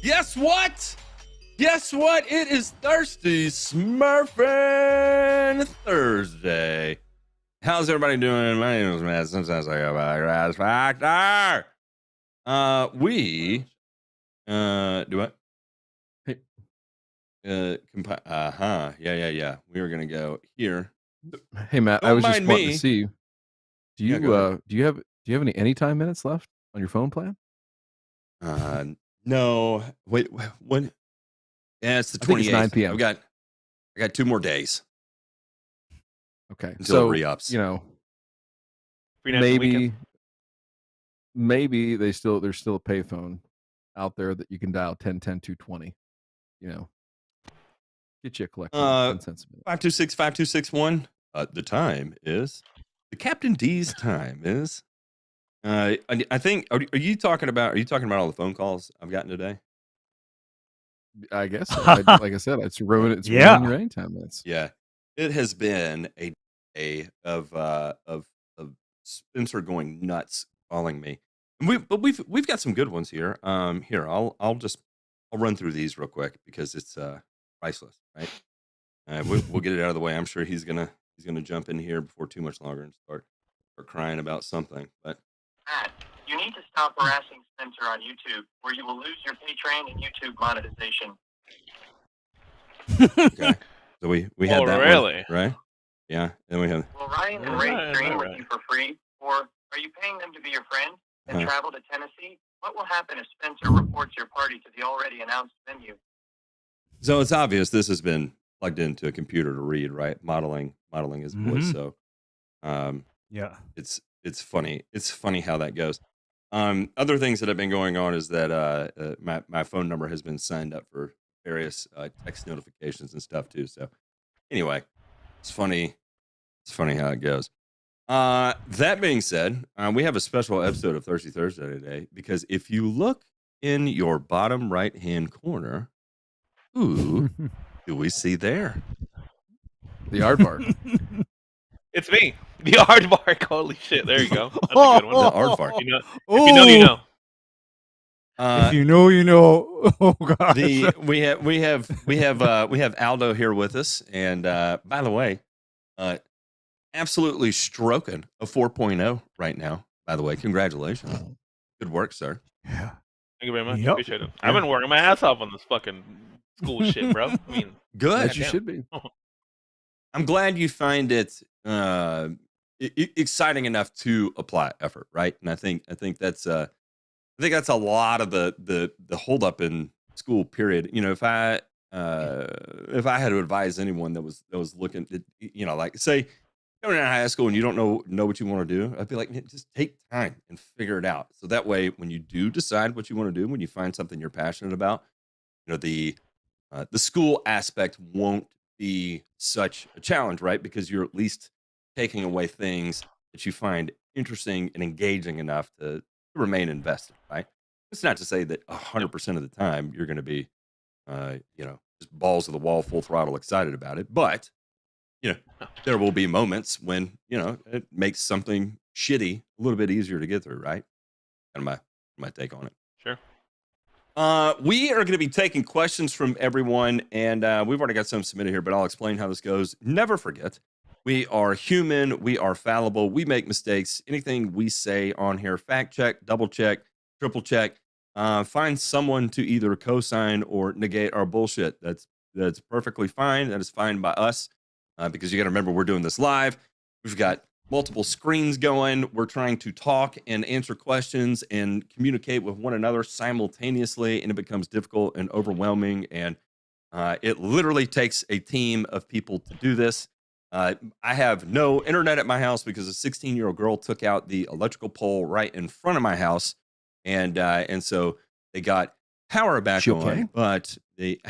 Guess what? Guess what? It is Thirsty Smurfing Thursday. How's everybody doing? My name is Matt. Sometimes I go by Grass Factor. We do what? Yeah. We were gonna go here. Hey Matt, I Don't was just mind wanting me. to see. Do you Yeah, go ahead. do you have any anytime minutes left on your phone plan? No. Wait, when? Yeah, it's the I think it's 9 28th. p.m. I got 2 more days Okay, until so it re-ups. maybe there's still a payphone out there that you can dial 10-10-220. Get you a collection. 10 cents a minute. 526-5261. The time is the Captain D's time is. I think. Are you talking about all the phone calls I've gotten today? I guess, like I said, it's ruining your anytime minutes. Yeah, it has been a day of Spencer going nuts calling me. And we've got some good ones here. Here I'll run through these real quick because it's priceless, right? We'll get it out of the way. I'm sure he's gonna jump in here before too much longer and start crying about something. But Matt, you need to stop harassing Spencer on YouTube, or you will lose your Patreon and YouTube monetization. Okay, so we had that really? one, right? Yeah, and we have. Will Ryan and Ray stream with you for free, or are you paying them to be your friend and travel to Tennessee? What will happen if Spencer reports your party to the already announced venue? So it's obvious this has been plugged into a computer to read, right? Modeling his voice. So, yeah, it's funny. It's funny how that goes. Other things that have been going on is that my phone number has been signed up for various text notifications and stuff too. So anyway, it's funny. It's funny how it goes. That being said, we have a special episode of Thirsty Thursday today because if you look in your bottom right-hand corner, who do we see there? The aardvark. It's me, the aardvark. Holy shit! There you go. That's a good one. The aardvark. If you know, you know. If you know, you know. Oh god. We have Aldo here with us, and by the way, absolutely stroking a 4.0 right now. By the way, congratulations. Good work, sir. Yeah. Thank you very much. Appreciate it. I've been working my ass off on this fucking school shit, bro. I mean, good. As you should be. I'm glad you find it exciting enough to apply effort, right? And I think that's a lot of the holdup in school. Period. If I had to advise anyone that was looking at, like say coming out of high school and you don't know what you want to do, I'd be like, just take time and figure it out. So that way, when you do decide what you want to do, when you find something you're passionate about, the school aspect won't be such a challenge, right? Because you're at least taking away things that you find interesting and engaging enough to remain invested, right? It's not to say that 100% of the time you're going to be, just balls to the wall, full throttle, excited about it. But, there will be moments when, it makes something shitty a little bit easier to get through, right? Kind of my take on it. Sure. We are going to be taking questions from everyone, and we've already got some submitted here, but I'll explain how this goes. Never forget, we are human, we are fallible, we make mistakes. Anything we say on here, fact check, double check, triple check. Find someone to either co-sign or negate our bullshit. That's perfectly fine. That is fine by us, because you got to remember we're doing this live. We've got multiple screens going. We're trying to talk and answer questions and communicate with one another simultaneously, and it becomes difficult and overwhelming. And it literally takes a team of people to do this. I have no internet at my house because a 16-year-old girl took out the electrical pole right in front of my house, and so they got power back on. Okay? But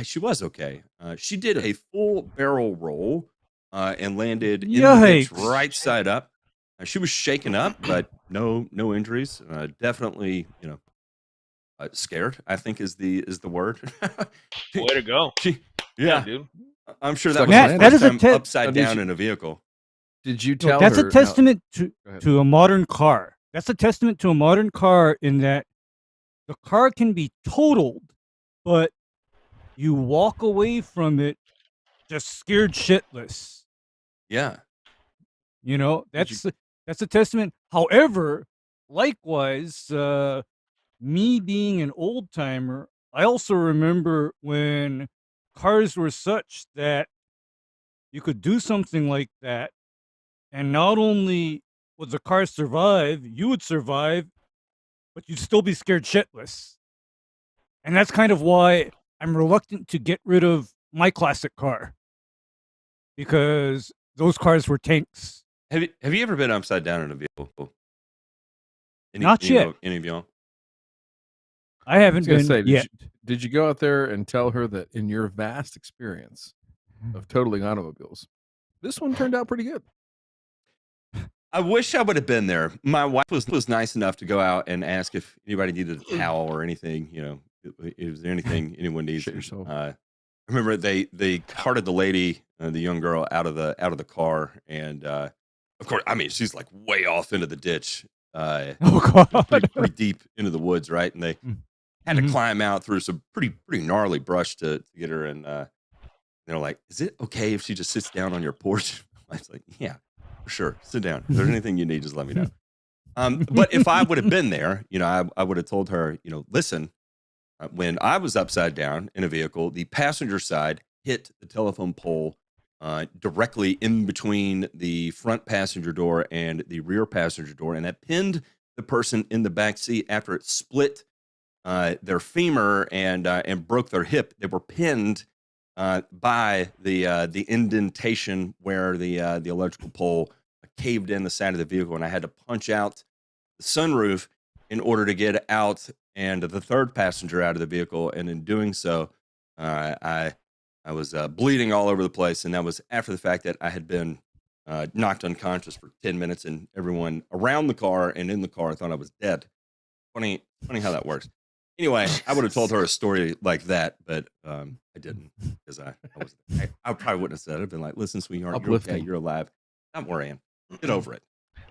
she was okay. She did a full barrel roll. And landed in the ditch right side up. She was shaken up, but no injuries. Definitely, scared, I think is the word. Way to go. Yeah, dude. I'm sure that was Matt, the first time upside down in a vehicle. Did you tell that's her? a testament to a modern car. That's a testament to a modern car in that the car can be totaled, but you walk away from it just scared shitless. Yeah. You know, that's a testament. However, likewise, me being an old timer, I also remember when cars were such that you could do something like that, and not only would the car survive, you would survive, but you'd still be scared shitless. And that's kind of why I'm reluctant to get rid of my classic car, because those cars were tanks. Have you ever been upside down in a vehicle? Not yet. Any of y'all? I haven't been yet. Did you go out there and tell her that in your vast experience of totaling automobiles, this one turned out pretty good? I wish I would have been there. My wife was nice enough to go out and ask if anybody needed a towel or anything. You know, is there anything anyone needs? I remember they carted the lady, the young girl, out of the car, and of course, I mean, she's like way off into the ditch. Oh God, pretty deep into the woods, right? And they had to climb out through some pretty gnarly brush to get her. And they're like, "Is it okay if she just sits down on your porch?" I was like, "Yeah, for sure. Sit down. If there's anything you need, just let me know." But if I would have been there, you know, I would have told her, you know, listen, when I was upside down in a vehicle, the passenger side hit the telephone pole directly in between the front passenger door and the rear passenger door, and that pinned the person in the back seat after it split their femur and broke their hip. They were pinned by the indentation where the electrical pole caved in the side of the vehicle, and I had to punch out the sunroof in order to get out and the third passenger out of the vehicle. And in doing so, I was bleeding all over the place, and that was after the fact that I had been knocked unconscious for 10 minutes, and everyone around the car and in the car thought I was dead. Funny how that works. Anyway, I would have told her a story like that, but I didn't, because I probably wouldn't have said it. I'd been like, "Listen, sweetheart, you're okay, you're alive. Not worrying. Get over it.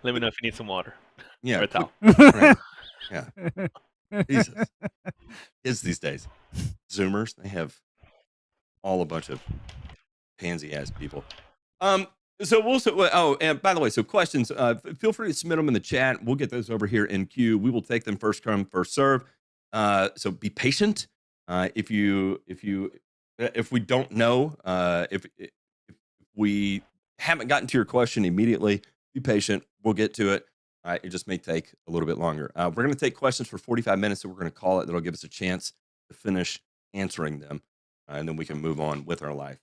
Let me know if you need some water." Yeah. Or a towel. Yeah. Jesus. Kids these days, Zoomers, they have all a bunch of pansy ass people. So and by the way, so questions, feel free to submit them in the chat. We'll get those over here in queue. We will take them first come, first serve. So be patient. If we don't know, if we haven't gotten to your question immediately, be patient. We'll get to it. It just may take a little bit longer. We're going to take questions for 45 minutes, so we're going to call it. That'll give us a chance to finish answering them, and then we can move on with our life.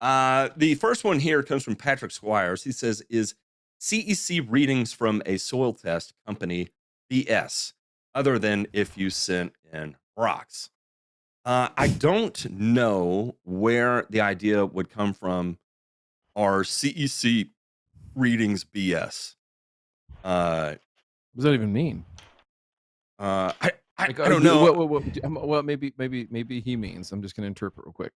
The first one here comes from Patrick Squires. He says, "Is CEC readings from a soil test company BS, other than if you sent in rocks?" I don't know where the idea would come from. Are CEC readings BS? What does that even mean? I don't know. Well, maybe he means. I'm just going to interpret real quick.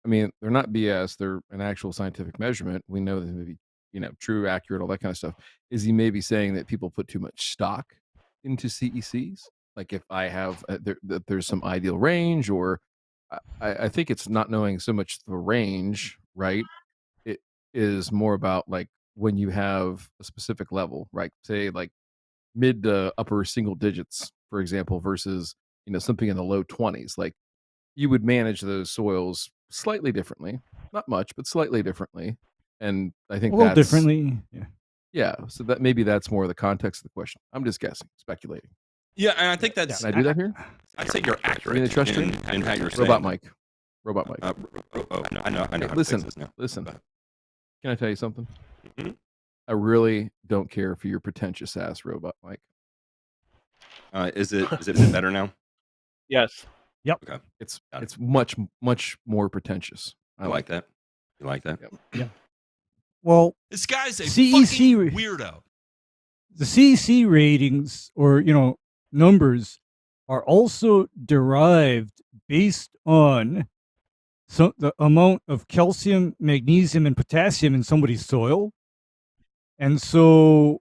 I mean, they're not BS. They're an actual scientific measurement. We know that they may be, true, accurate, all that kind of stuff. Is he maybe saying that people put too much stock into CECs? Like if I have, there's some ideal range, or I think it's not knowing so much the range, right? It is more about like when you have a specific level, right? Say like mid to upper single digits, for example, versus, something in the low 20s. Like you would manage those soils slightly differently, not much, but slightly differently. And I think a little differently. Yeah. So that maybe that's more the context of the question. I'm just guessing, speculating. Yeah, and I think that's. Can I do that here? I'd say you're accurate. Can I trust you? In how you're saying. Robot Mike. I know. Listen. Can I tell you something? Mm-hmm. I really don't care for your pretentious ass, Robot Mike. Is it better now? Yes. Yep. Okay. It's much more pretentious. I like that. You like that? Yep. Yeah. Well, this guy's a CEC fucking weirdo. The CEC ratings, or numbers, are also derived based on the amount of calcium, magnesium, and potassium in somebody's soil. And so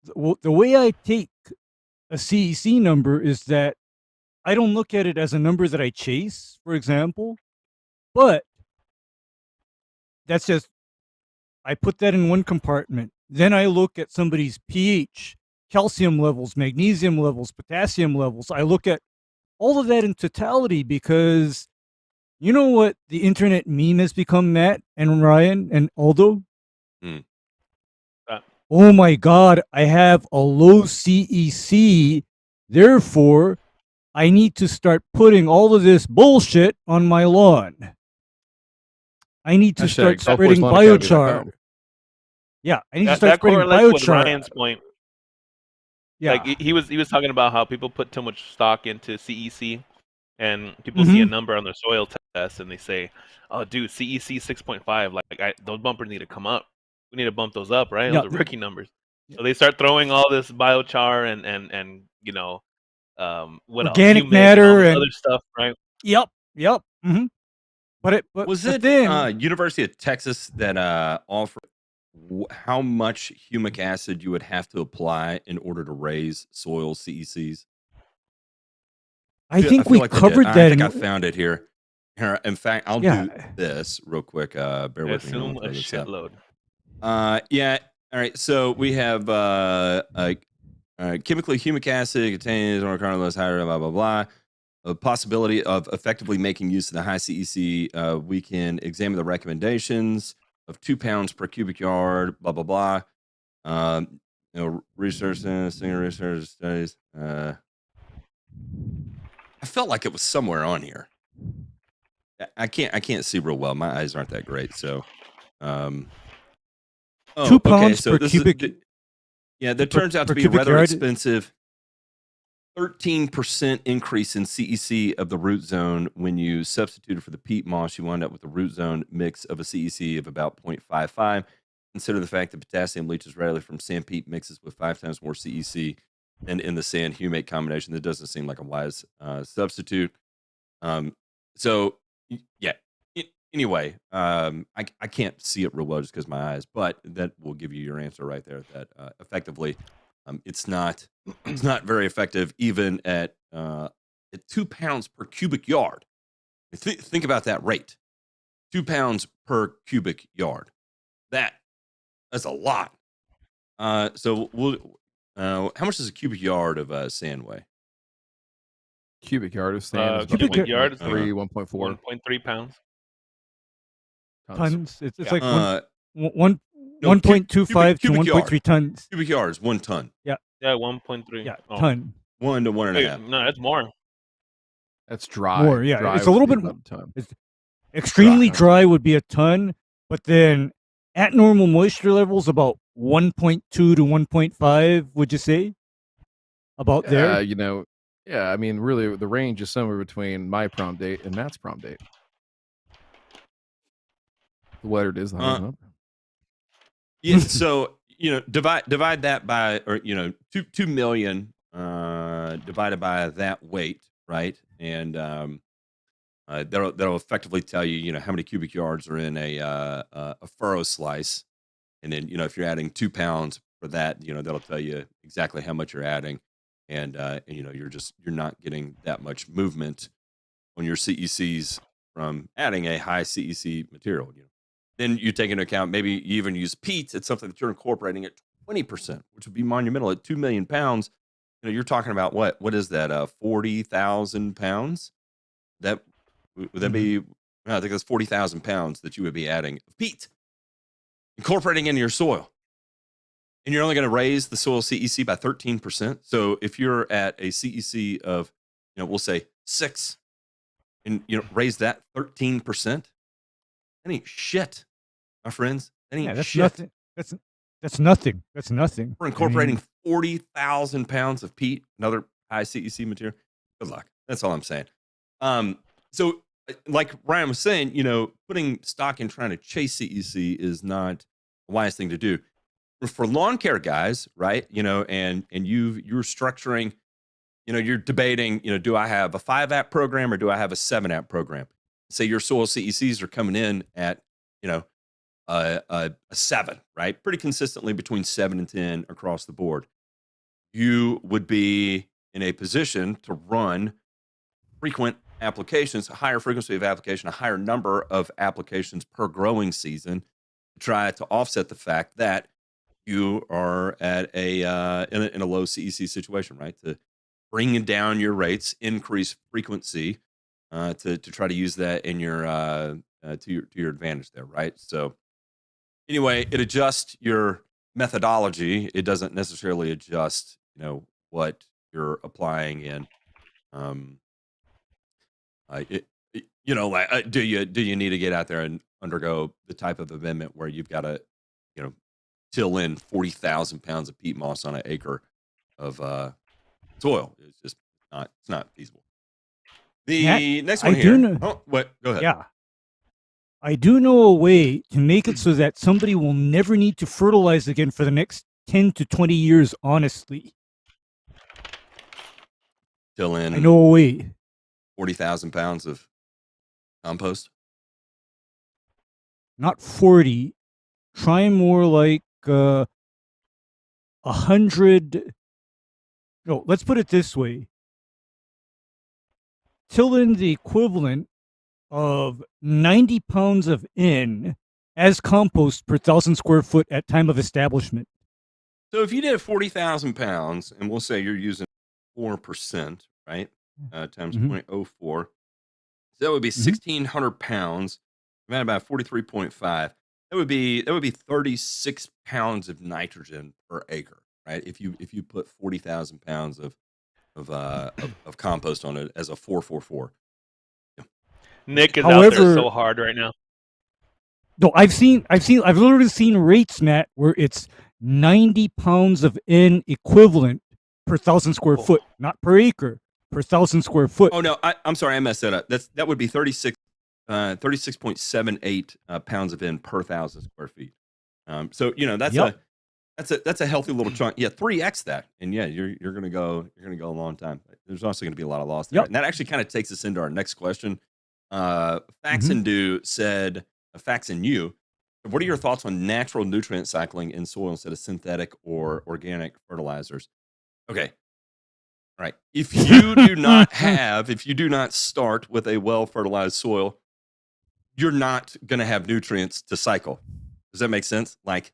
the way I take a CEC number is that I don't look at it as a number that I chase, for example, but that's just, I put that in one compartment. Then I look at somebody's pH, calcium levels, magnesium levels, potassium levels. I look at all of that in totality, because you know what the internet meme has become, Matt and Ryan and Aldo? Oh my God, I have a low CEC, therefore I need to start putting all of this bullshit on my lawn. I need to start spreading biochar. Yeah, I need to start spreading biochar. With Ryan's point. Yeah, like he was talking about how people put too much stock into CEC, and people see a number on their soil test and they say, "Oh, dude, CEC 6.5. Like those bumpers need to come up. We need to bump those up, right? Those are rookie numbers." So they start throwing all this biochar and you know, what organic else? matter and other stuff, right? Yep. But was it University of Texas that offered how much humic acid you would have to apply in order to raise soil CECs? I think we covered that. I think I found it here. In fact, I'll do this real quick. Bear with me. Assume a shitload. Yeah. All right. So we have chemically humic acid contains or less higher, blah blah blah. A possibility of effectively making use of the high CEC. We can examine the recommendations of 2 pounds per cubic yard. Blah blah blah. Research studies. I felt like it was somewhere on here. I can't see real well. My eyes aren't that great. So, 2 pounds per cubic. That turns out to be a rather expensive 13% increase in CEC of the root zone. When you substitute for the peat moss, you wind up with a root zone mix of a CEC of about 0.55. Consider the fact that potassium leaches readily from sand peat mixes with 5 times more CEC than in the sand humate combination. That doesn't seem like a wise substitute. Anyway, I can't see it real well just because of my eyes, but that will give you your answer right there. That effectively, it's not very effective even at 2 pounds per cubic yard. Think about that rate: 2 pounds per cubic yard. That's a lot. So how much does a cubic yard of sand weigh? Cubic yard of sand is cubic yard is 1.4. 1.3 pounds. Tons. It's like 1.25 to 1.3 tons. Cubic yard is 1 ton. Yeah, 1.3. Yeah, ton. 1 to 1.5. No, that's more. That's dry. More, yeah. Dry it's a little bit. It's extremely dry would be a ton, but then at normal moisture levels, about 1.2 to 1.5. Would you say? About there? I mean, really, the range is somewhere between my prom date and Matt's prom date. The wetter it is, the higher number. Yeah, so divide that by, or 2 million divided by that weight, right? And that'll effectively tell you, how many cubic yards are in a furrow slice, and then if you're adding 2 pounds for that, that'll tell you exactly how much you're adding, and you're not getting that much movement on your CECs from adding a high CEC material. Then you take into account maybe you even use peat. It's something that you're incorporating at 20%, which would be monumental. At 2 million pounds, you're talking about what is that? 40,000 pounds. Would that be? I think that's 40,000 pounds that you would be adding of peat, incorporating into your soil, and you're only going to raise the soil CEC by 13%. So if you're at a CEC of, we'll say 6, and raise that 13%, that ain't shit. My friends, that ain't shit. Nothing. That's nothing. That's nothing. We're incorporating 40,000 pounds of peat, another high CEC material. Good luck. That's all I'm saying. So, like Ryan was saying, putting stock in trying to chase CEC is not a wise thing to do. For lawn care guys, right? And you're structuring, you're debating, do I have a 5-app program or do I have a 7-app program? Say your soil CECs are coming in at, a 7, right? Pretty consistently between 7 and 10 across the board. You would be in a position to run frequent applications, a higher frequency of application, a higher number of applications per growing season to try to offset the fact that you are at in a low CEC situation, right? To bring down your rates, increase frequency, to try to use that in your to your advantage there, right? So anyway, it adjusts your methodology. It doesn't necessarily adjust, what you're applying in. Do you need to get out there and undergo the type of amendment where you've got to, till in 40,000 pounds of peat moss on an acre of soil? It's just not feasible. The next one here. Oh, what? Go ahead. Yeah. I do know a way to make it so that somebody will never need to fertilize again for the next 10 to 20 years, honestly. Till in. I know a way. 40,000 pounds of compost? Not 40. Try more like 100. No, let's put it this way. Till in the equivalent of 90 pounds of N as compost per 1,000 square foot at time of establishment. So if you did 40,000 pounds, and we'll say you're using 4%, right? Times 0.04. So that would be 1,600 pounds, divided by 43.5. That would be 36 pounds of nitrogen per acre, right? If you put 40,000 pounds of compost on it as a 444. Nick is out there so hard right now. No, I've literally seen rates, Matt, where it's 90 pounds of N equivalent per 1,000 square foot, not per acre, per 1,000 square foot. Oh no, I'm sorry, I messed that up. That would be 36.78 pounds of N per 1,000 square feet. So that's a healthy little chunk. Yeah, 3x that, and yeah, you're gonna go a long time. There's also gonna be a lot of loss there, and that actually kind of takes us into our next question. Fax and Do said, Fax and You, what are your thoughts on natural nutrient cycling in soil instead of synthetic or organic fertilizers? Okay. All right. If you do not start with a well-fertilized soil, you're not going to have nutrients to cycle. Does that make sense? Like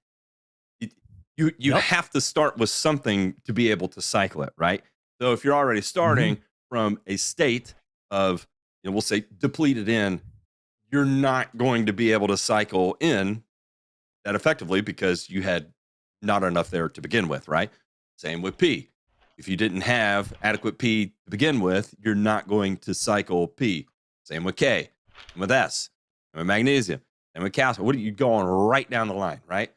you have to start with something to be able to cycle it, right? So if you're already starting from a state of, we'll say depleted in, you're not going to be able to cycle in that effectively because you had not enough there to begin with, right? Same with P. If you didn't have adequate P to begin with, you're not going to cycle P. Same with K, and with S, and with magnesium, and with calcium. What are you going right down the line, right?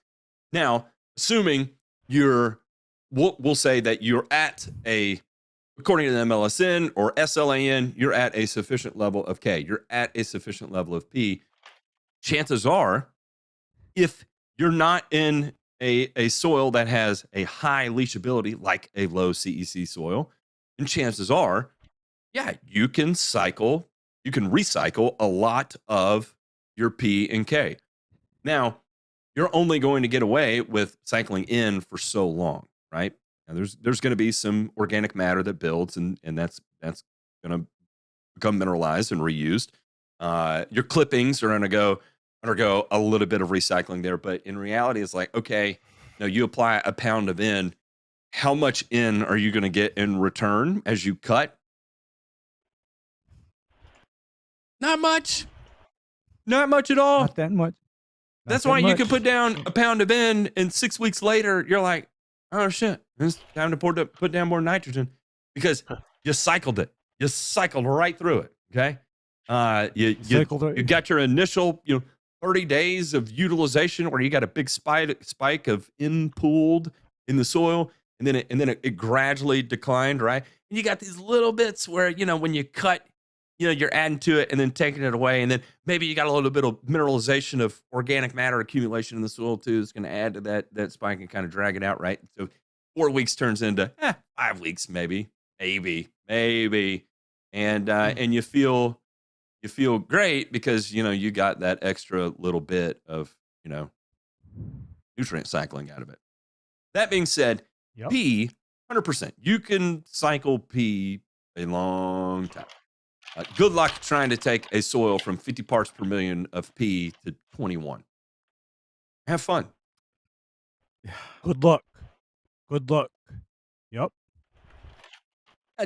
Now, assuming we'll say that you're at according to the MLSN or SLAN, you're at a sufficient level of K. You're at a sufficient level of P. Chances are, if you're not in a soil that has a high leachability, like a low CEC soil, and chances are, you can recycle a lot of your P and K. Now, you're only going to get away with cycling in for so long, right? Now, there's going to be some organic matter that builds, and that's going to become mineralized and reused. Your clippings are going to undergo a little bit of recycling there, but in reality, it's like, okay, you apply a pound of N. How much N are you going to get in return as you cut? Not much. Not much at all. Not that much. That's why you can put down a pound of N, and 6 weeks later, you're like, oh shit, it's time to put down more nitrogen because you cycled it. You cycled right through it. Okay. You got your initial 30 days of utilization where you got a big spike of N pooled in the soil, and then it gradually declined, right? And you got these little bits where when you cut, you're adding to it and then taking it away, and then maybe you got a little bit of mineralization of organic matter accumulation in the soil too. It's going to add to that spike and kind of drag it out, right? So 4 weeks turns into 5 weeks, maybe, and you feel great because you got that extra little bit of nutrient cycling out of it. That being said, P 100%. You can cycle P a long time. Good luck trying to take a soil from 50 parts per million of P to 21. Have fun. Good luck. Good luck. Yep.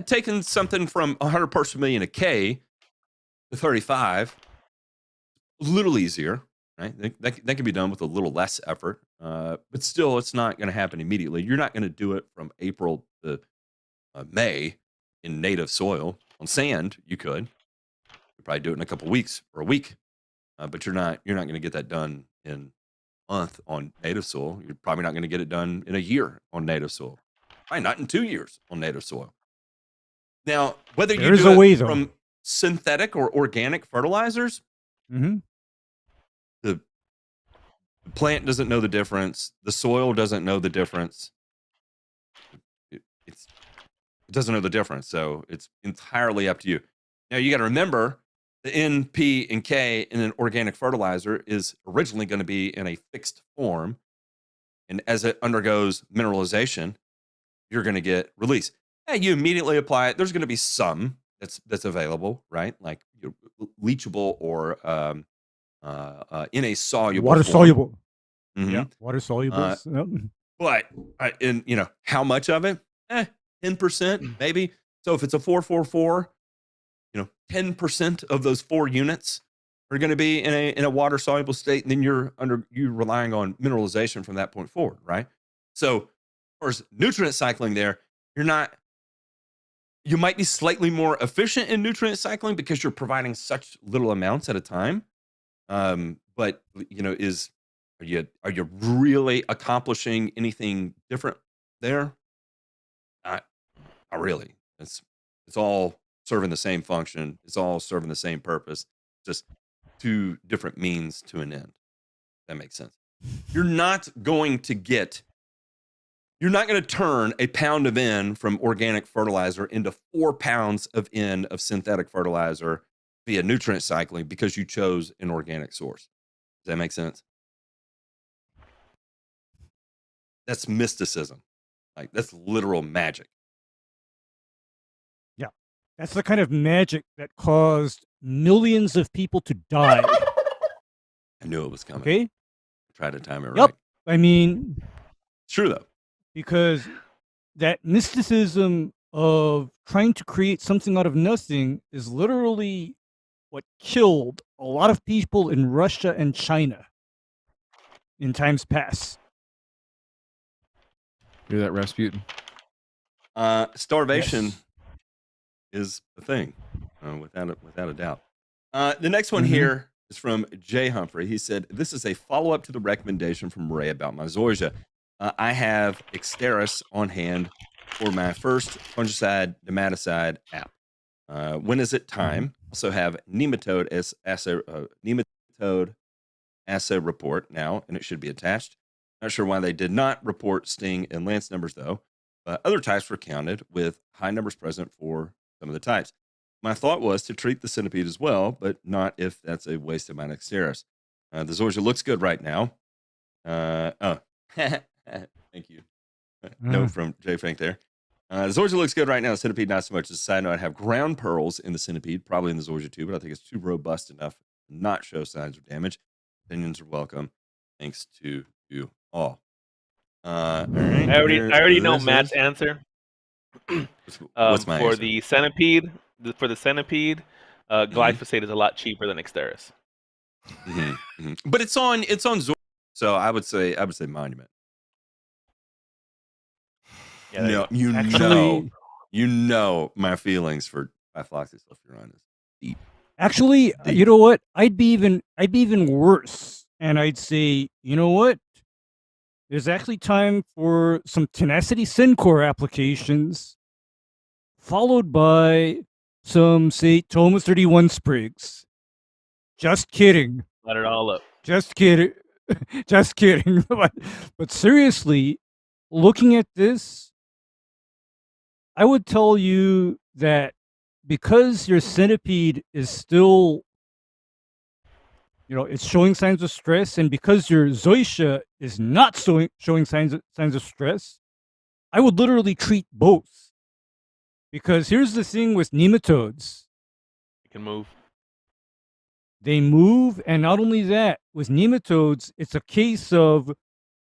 Taking something from 100 parts per million of K to 35, a little easier, right? That can be done with a little less effort, but still, it's not going to happen immediately. You're not going to do it from April to May in native soil. On sand, you could. You'd probably do it in a couple weeks or a week, but you're not going to get that done in a month on native soil. You're probably not going to get it done in a year on native soil. Probably not in 2 years on native soil. Now, whether you do it from synthetic or organic fertilizers, the plant doesn't know the difference. The soil doesn't know the difference. It doesn't know the difference, so it's entirely up to you. Now, you got to remember, the N, P, and K in an organic fertilizer is originally going to be in a fixed form, and as it undergoes mineralization, you're going to get release. You immediately apply it. There's going to be some that's available, right? Like leachable or in a soluble water form. soluble. Mm-hmm. Yeah, water soluble. But in how much of it? 10% maybe. So if it's a 444, 10% of those 4 units are going to be in a water soluble state, and then you're relying on mineralization from that point forward, right? So as far as nutrient cycling there, you might be slightly more efficient in nutrient cycling because you're providing such little amounts at a time. But are you really accomplishing anything different there? Not really. It's all serving the same function. It's all serving the same purpose. Just 2 different means to an end. That makes sense. You're not going to turn a pound of N from organic fertilizer into 4 pounds of N of synthetic fertilizer via nutrient cycling because you chose an organic source. Does that make sense? That's mysticism. Like, that's literal magic. Yeah. That's the kind of magic that caused millions of people to die. I knew it was coming. Okay? Try to time it Yep. right. I mean, it's true, though. Because that mysticism of trying to create something out of nothing is literally what killed a lot of people in Russia and China in times past. Hear that, Rasputin? Starvation is a thing, without a doubt. The next one here is from Jay Humphrey. He said, "This is a follow-up to the recommendation from Ray about my zoysia. I have Exteris on hand for my first fungicide nematicide app. When is it time? Also have Nematode assay report now, and it should be attached. Not sure why they did not report sting and lance numbers, though. Other types were counted with high numbers present for some of the types. My thought was to treat the centipede as well, but not if that's a waste of my Exteris. The zoysia looks good right now." Thank you. Note from J Frank there. The zoysia looks good right now. The centipede, not so much. As a side note, I have ground pearls in the centipede, probably in the zoysia too, but I think it's too robust enough to not show signs of damage. Opinions are welcome. Thanks to you all. All right. I already know Matt's answer. What's my for answer? the centipede? Glyphosate is a lot cheaper than Exteris. But it's on zoysia, so I would say Monument. Yeah, you know my feelings for bifloxysulfuron is deep. Actually, you know what? I'd be even worse, and I'd say, you know what? There's actually time for some Tenacity Syncor applications, followed by some, say, Thomas 31 sprigs. Just kidding. Let it all up. Just kidding. Just kidding. But seriously, looking at this, I would tell you that because your centipede is still, it's showing signs of stress, and because your zoysia is not showing signs of stress, I would literally treat both. Because here's the thing with nematodes. can move. They move, and not only that, with nematodes, it's a case of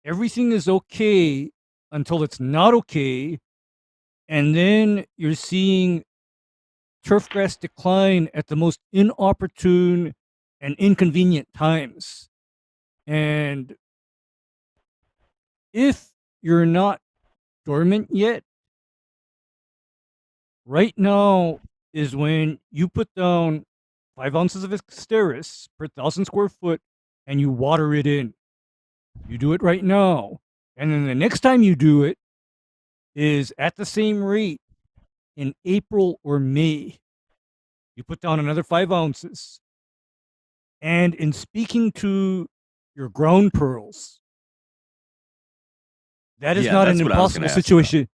everything is okay until it's not okay, and then you're seeing turfgrass decline at the most inopportune and inconvenient times. And if you're not dormant yet, right now is when you put down 5 ounces of Exteris per 1,000 square foot and you water it in. You do it right now. And then the next time you do it is at the same rate in April or May. You put down another 5 ounces. And in speaking to your ground pearls, that is not an impossible situation.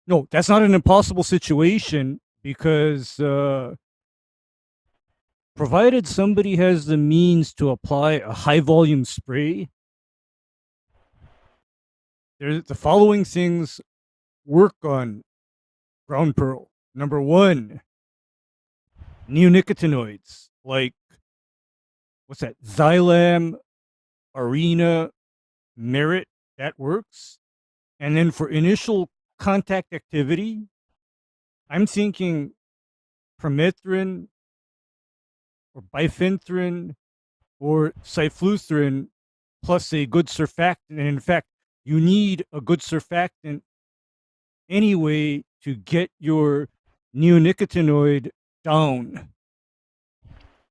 No, that's not an impossible situation because provided somebody has the means to apply a high volume spray, the following things work on ground pearl. Number 1, neonicotinoids like what's that? Xylam, Arena, Merit, that works. And then for initial contact activity, I'm thinking permethrin or bifenthrin or cyfluthrin plus a good surfactant. And in fact, you need a good surfactant anyway to get your neonicotinoid down.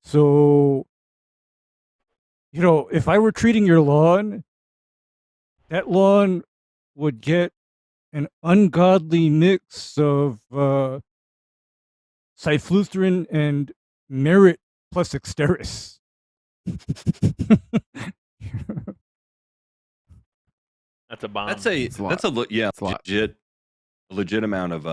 So, if I were treating your lawn, that lawn would get an ungodly mix of cyfluthrin and Merit plus Exteris. That's a bomb. That's a legit amount of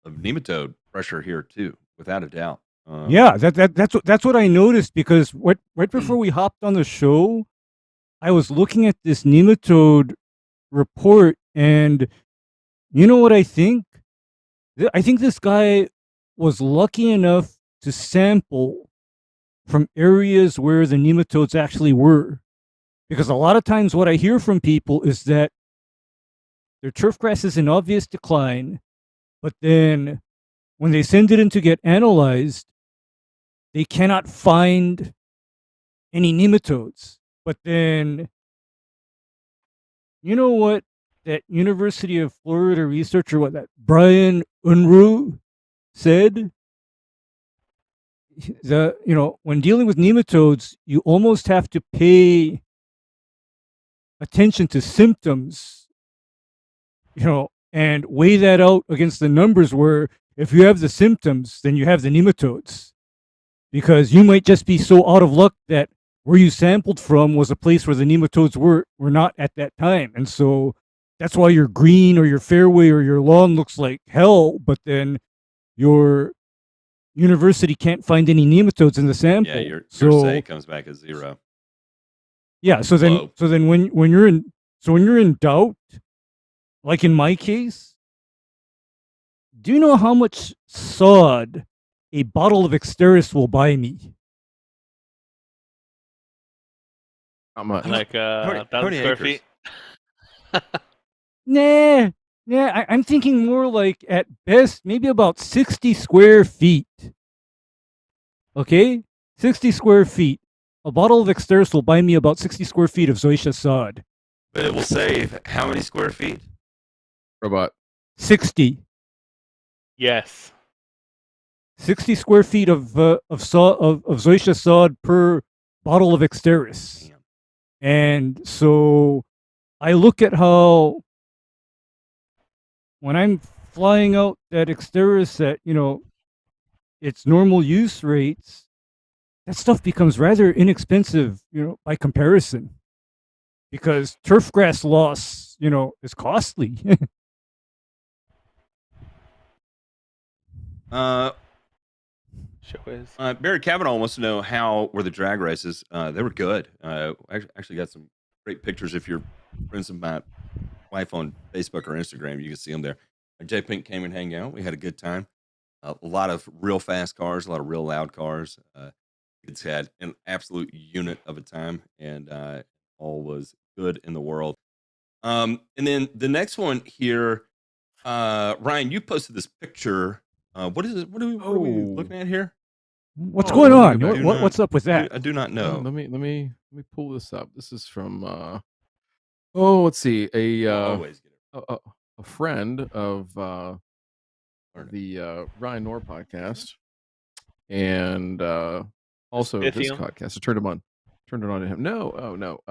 nematode pressure here too, without a doubt. Yeah, that's what I noticed because right before we hopped on the show, I was looking at this nematode report, and you know what I think? I think this guy was lucky enough to sample from areas where the nematodes actually were. Because a lot of times what I hear from people is that their turfgrass is in obvious decline, but then when they send it in to get analyzed, they cannot find any nematodes. But then, you know what that University of Florida researcher, what that Brian Unruh said? When dealing with nematodes, you almost have to pay attention to symptoms, and weigh that out against the numbers where if you have the symptoms, then you have the nematodes. Because you might just be so out of luck that where you sampled from was a place where the nematodes were not at that time. And so that's why your green or your fairway or your lawn looks like hell, but then your university can't find any nematodes in the sample. Yeah, your say comes back as 0. Yeah, so then when you're in doubt, like in my case, do you know how much sod a bottle of Exteris will buy me? How much? Like 1,000 square feet. Nah, I'm thinking more like at best maybe about 60 square feet. Okay, 60 square feet. A bottle of Exteris will buy me about 60 square feet of zoysia sod. But it will save how many square feet? Robot. 60. Yes. 60 square feet of zoysia sod per bottle of Exteris. Damn. And so I look at how when I'm flying out that Exteris at, its normal use rates, that stuff becomes rather inexpensive, by comparison. Because turfgrass loss, is costly. Barry Kavanaugh wants to know how were the drag races. They were good. I actually got some great pictures. If you're friends of my wife on Facebook or Instagram, you can see them there. Jay Pink came and hang out. We had a good time. a lot of real fast cars, a lot of real loud cars. Kids had an absolute unit of a time, and all was good in the world. And then the next one here, Ryan, you posted this picture. What is it? What are we looking Oh, at here? What's oh, going let me go on? back. What's up with that? I do not know. Let me pull this up. This is from oh, let's see, We'll always get it. a friend of Learn it. the Ryan Nor podcast, and also this Pythium? podcast. I turned it on to him. No, oh no.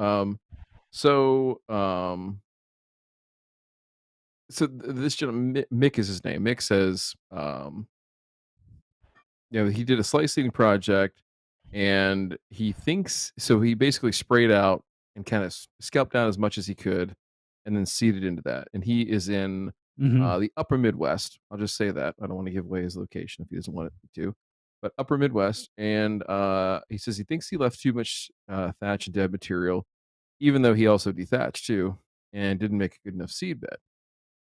So this gentleman, Mick is his name. Mick says, he did a slice seeding project, and he thinks so. He basically sprayed out and kind of scalped down as much as he could, and then seeded into that. And he is in Mhm. the upper Midwest. I'll just say that. I don't want to give away his location if he doesn't want it to, but upper Midwest. And he says he thinks he left too much thatch and dead material, even though he also dethatched too and didn't make a good enough seed bed.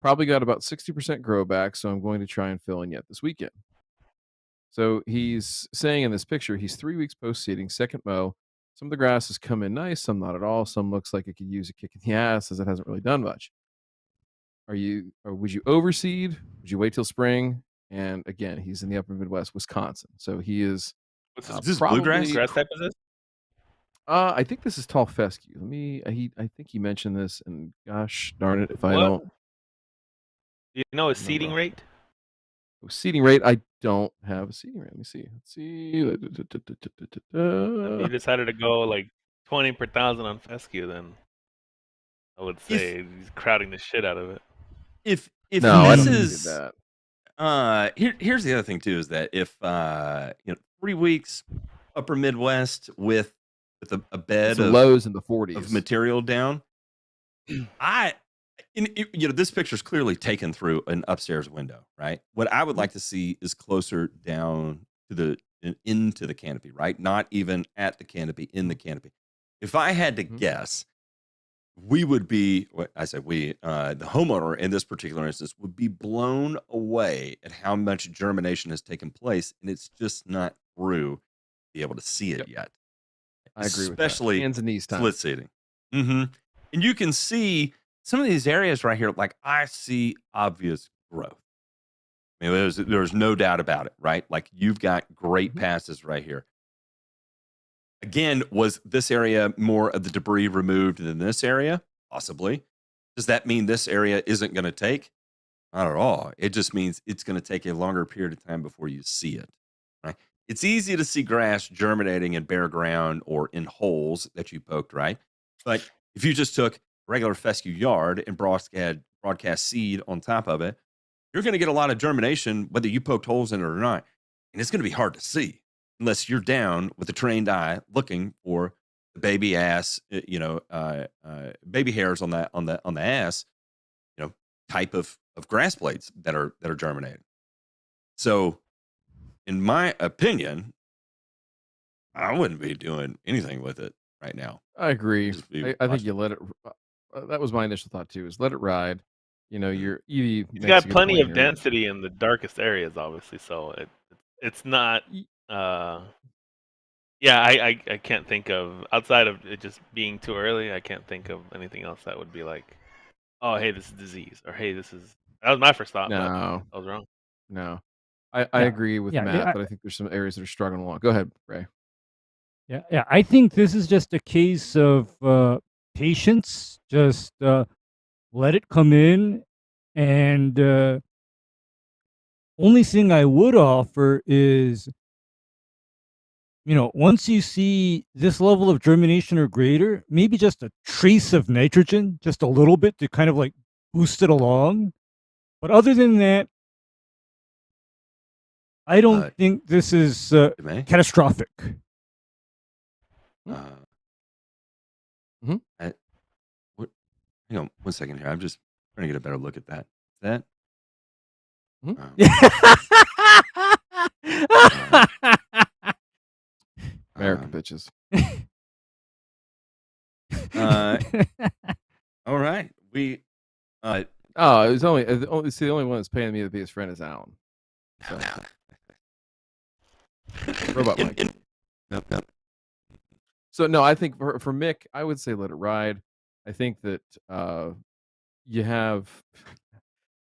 Probably got about 60% grow back, so I'm going to try and fill in yet this weekend. So he's saying in this picture, he's 3 weeks post seeding, second mow. Some of the grass has come in nice, some not at all. Some looks like it could use a kick in the ass as it hasn't really done much. Would you overseed? Would you wait till spring? And again, he's in the upper Midwest, Wisconsin. So he is What's Is this probably bluegrass? grass type is this? I think this is tall fescue. I think he mentioned this, and gosh darn it if I What? don't Do you know his remember. seeding rate? Seeding rate, I don't have a seeding rate. Let me see. Let's see. If he decided to go like 20 per thousand on fescue, then I would If say he's crowding the shit out of it. if No, I this don't think he did is that. here's the other thing too is that if 3 weeks upper Midwest with a bed Some of lows in the 40s. material down, this picture is clearly taken through an upstairs window, right? What I would like to see is closer down to into the canopy, right? Not even at the canopy, in the canopy. If I had to guess, we would be, the homeowner in this particular instance would be blown away at how much germination has taken place, and it's just not through to be able to see it yet. I agree with that. Especially Hands and knees time. split seeding. And you can see some of these areas right here, like I see obvious growth. I mean, there's no doubt about it, right? Like you've got great passes right here. Again, was this area more of the debris removed than this area? Possibly. Does that mean this area isn't going to take? Not at all. It just means it's going to take a longer period of time before you see it. Right? It's easy to see grass germinating in bare ground or in holes that you poked, right? But if you just took regular fescue yard and broadcast seed on top of it, you're going to get a lot of germination whether you poked holes in it or not. And it's going to be hard to see unless you're down with a trained eye looking for the baby ass, baby hairs on the ass, type of grass blades that are germinating. So, in my opinion, I wouldn't be doing anything with it right now. I agree. I think you watching. let it. That was my initial thought too. Is let it ride. Your He's got plenty of density in the darkest areas, obviously. So it's not. Yeah, I can't think of, outside of it just being too early, I can't think of anything else that would be like, oh, hey, this is disease, or hey, that was my first thought, but No, I was wrong. no. I agree with Matt, but I think there's some areas that are struggling along. Go ahead, Ray. Yeah. I think this is just a case of patience. Just let it come in, and only thing I would offer is, once you see this level of germination or greater, maybe just a trace of nitrogen, just a little bit to kind of like boost it along. But other than that, I don't think this is catastrophic. Hang on 1 second here. I'm just trying to get a better look at that. Is that? American bitches. All right. We. It's the only one that's paying me to be his friend is Alan. So. Robot Mike. Yep. So no, I think for Mick, I would say let it ride. I think that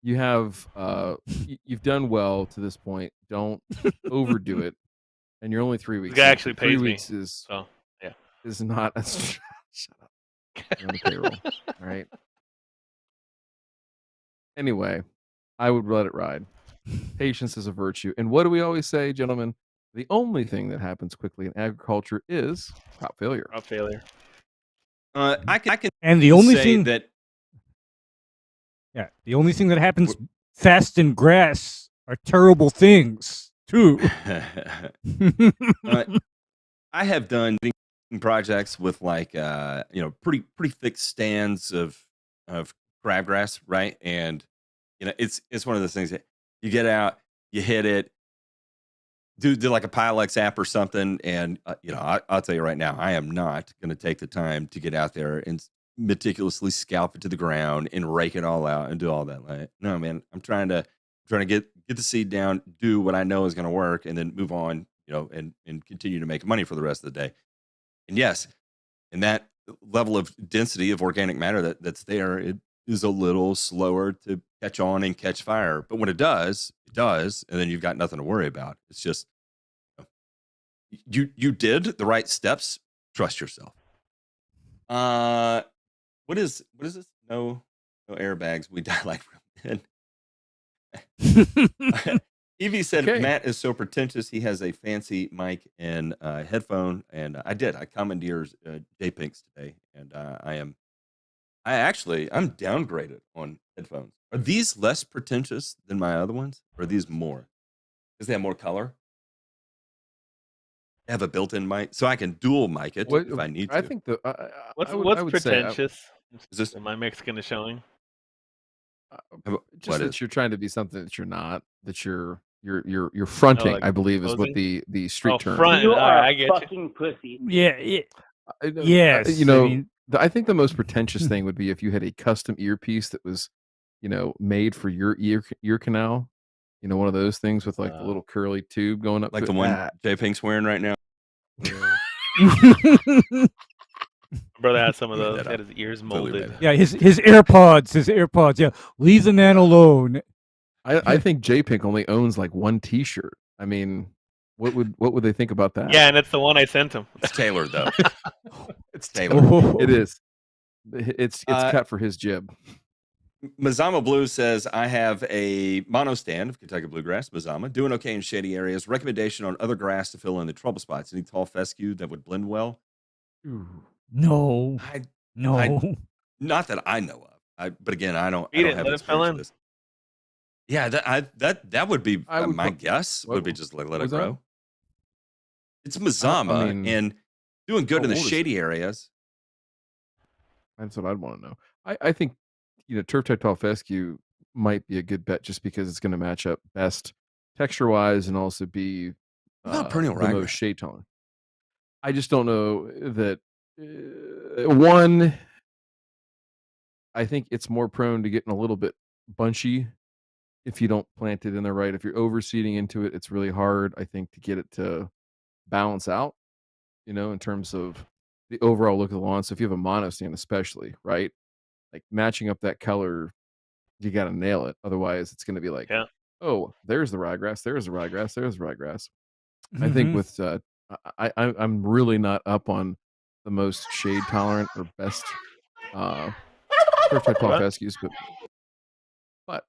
you've done well to this point. Don't overdo it. And you're only 3 weeks. This guy in. actually 3 pays weeks me. is yeah. Is not. Shut up. You're on the payroll. All right. Anyway, I would let it ride. Patience is a virtue. And what do we always say, gentlemen? The only thing that happens quickly in agriculture is crop failure. Crop failure. I can and the only say thing that. Yeah, the only thing that happens fast in grass are terrible things too. I have done projects with like pretty thick stands of crabgrass, right? And it's one of those things that you get out, you hit it, do like a Pilex app or something, and I'll tell you right now, I am not going to take the time to get out there and meticulously scalp it to the ground and rake it all out and do all that. Like, no, man, I'm trying to get the seed down, do what I know is going to work, and then move on, and continue to make money for the rest of the day. And yes, and that level of density of organic matter that's there, it is a little slower to catch on and catch fire. But when it does, and then you've got nothing to worry about. It's just you did the right steps. Trust yourself. What is this? No airbags. We die like real men. Evie said, okay. Matt is so pretentious. He has a fancy mic and headphone. And I commandeered J-Pinks today. And I'm downgraded on headphones. Are these less pretentious than my other ones? Or are these more? Because they have more color? They have a built-in mic, so I can dual mic it if I need to. I think what's pretentious? Is this my Mexican showing? Just that you're trying to be something that you're not. That you're fronting. Like I believe posing? Is what the street term. Front. You are a fucking pussy. Yeah. Yes. I think the most pretentious thing would be if you had a custom earpiece that was, made for your ear canal. One of those things with like the little curly tube going up, like the one J-Pink's wearing right now. Brother had some of those. Had his ears molded. Yeah, his AirPods. Yeah, leave the man alone. I think J-Pink only owns like one T-shirt. I mean, what would they think about that? Yeah, and it's the one I sent him. It's tailored though. It's tailored. It is. It's cut for his jib. Mazama Blue says, I have a mono stand of Kentucky bluegrass, Mazama, doing okay in shady areas. Recommendation on other grass to fill in the trouble spots. Any tall fescue that would blend well? No. Not that I know of. But again, I don't have experience with this. Yeah, that would be my guess. Would be just let it grow. It's Mazama and doing good in the shady areas. That's what I'd want to know. I think turf type tall fescue might be a good bet just because it's going to match up best texture wise and also be perennial the most shade tolerant. I just don't know that one. I think it's more prone to getting a little bit bunchy if you don't plant it in the right. If you're overseeding into it, it's really hard, I think, to get it to balance out, in terms of the overall look of the lawn. So if you have a mono stand, especially, right, like matching up that color, you got to nail it. Otherwise, it's going to be like, oh, there's the ryegrass, there's the ryegrass, there's the ryegrass. Mm-hmm. I think with I'm really not up on the most shade tolerant or best turf type tall fescues, but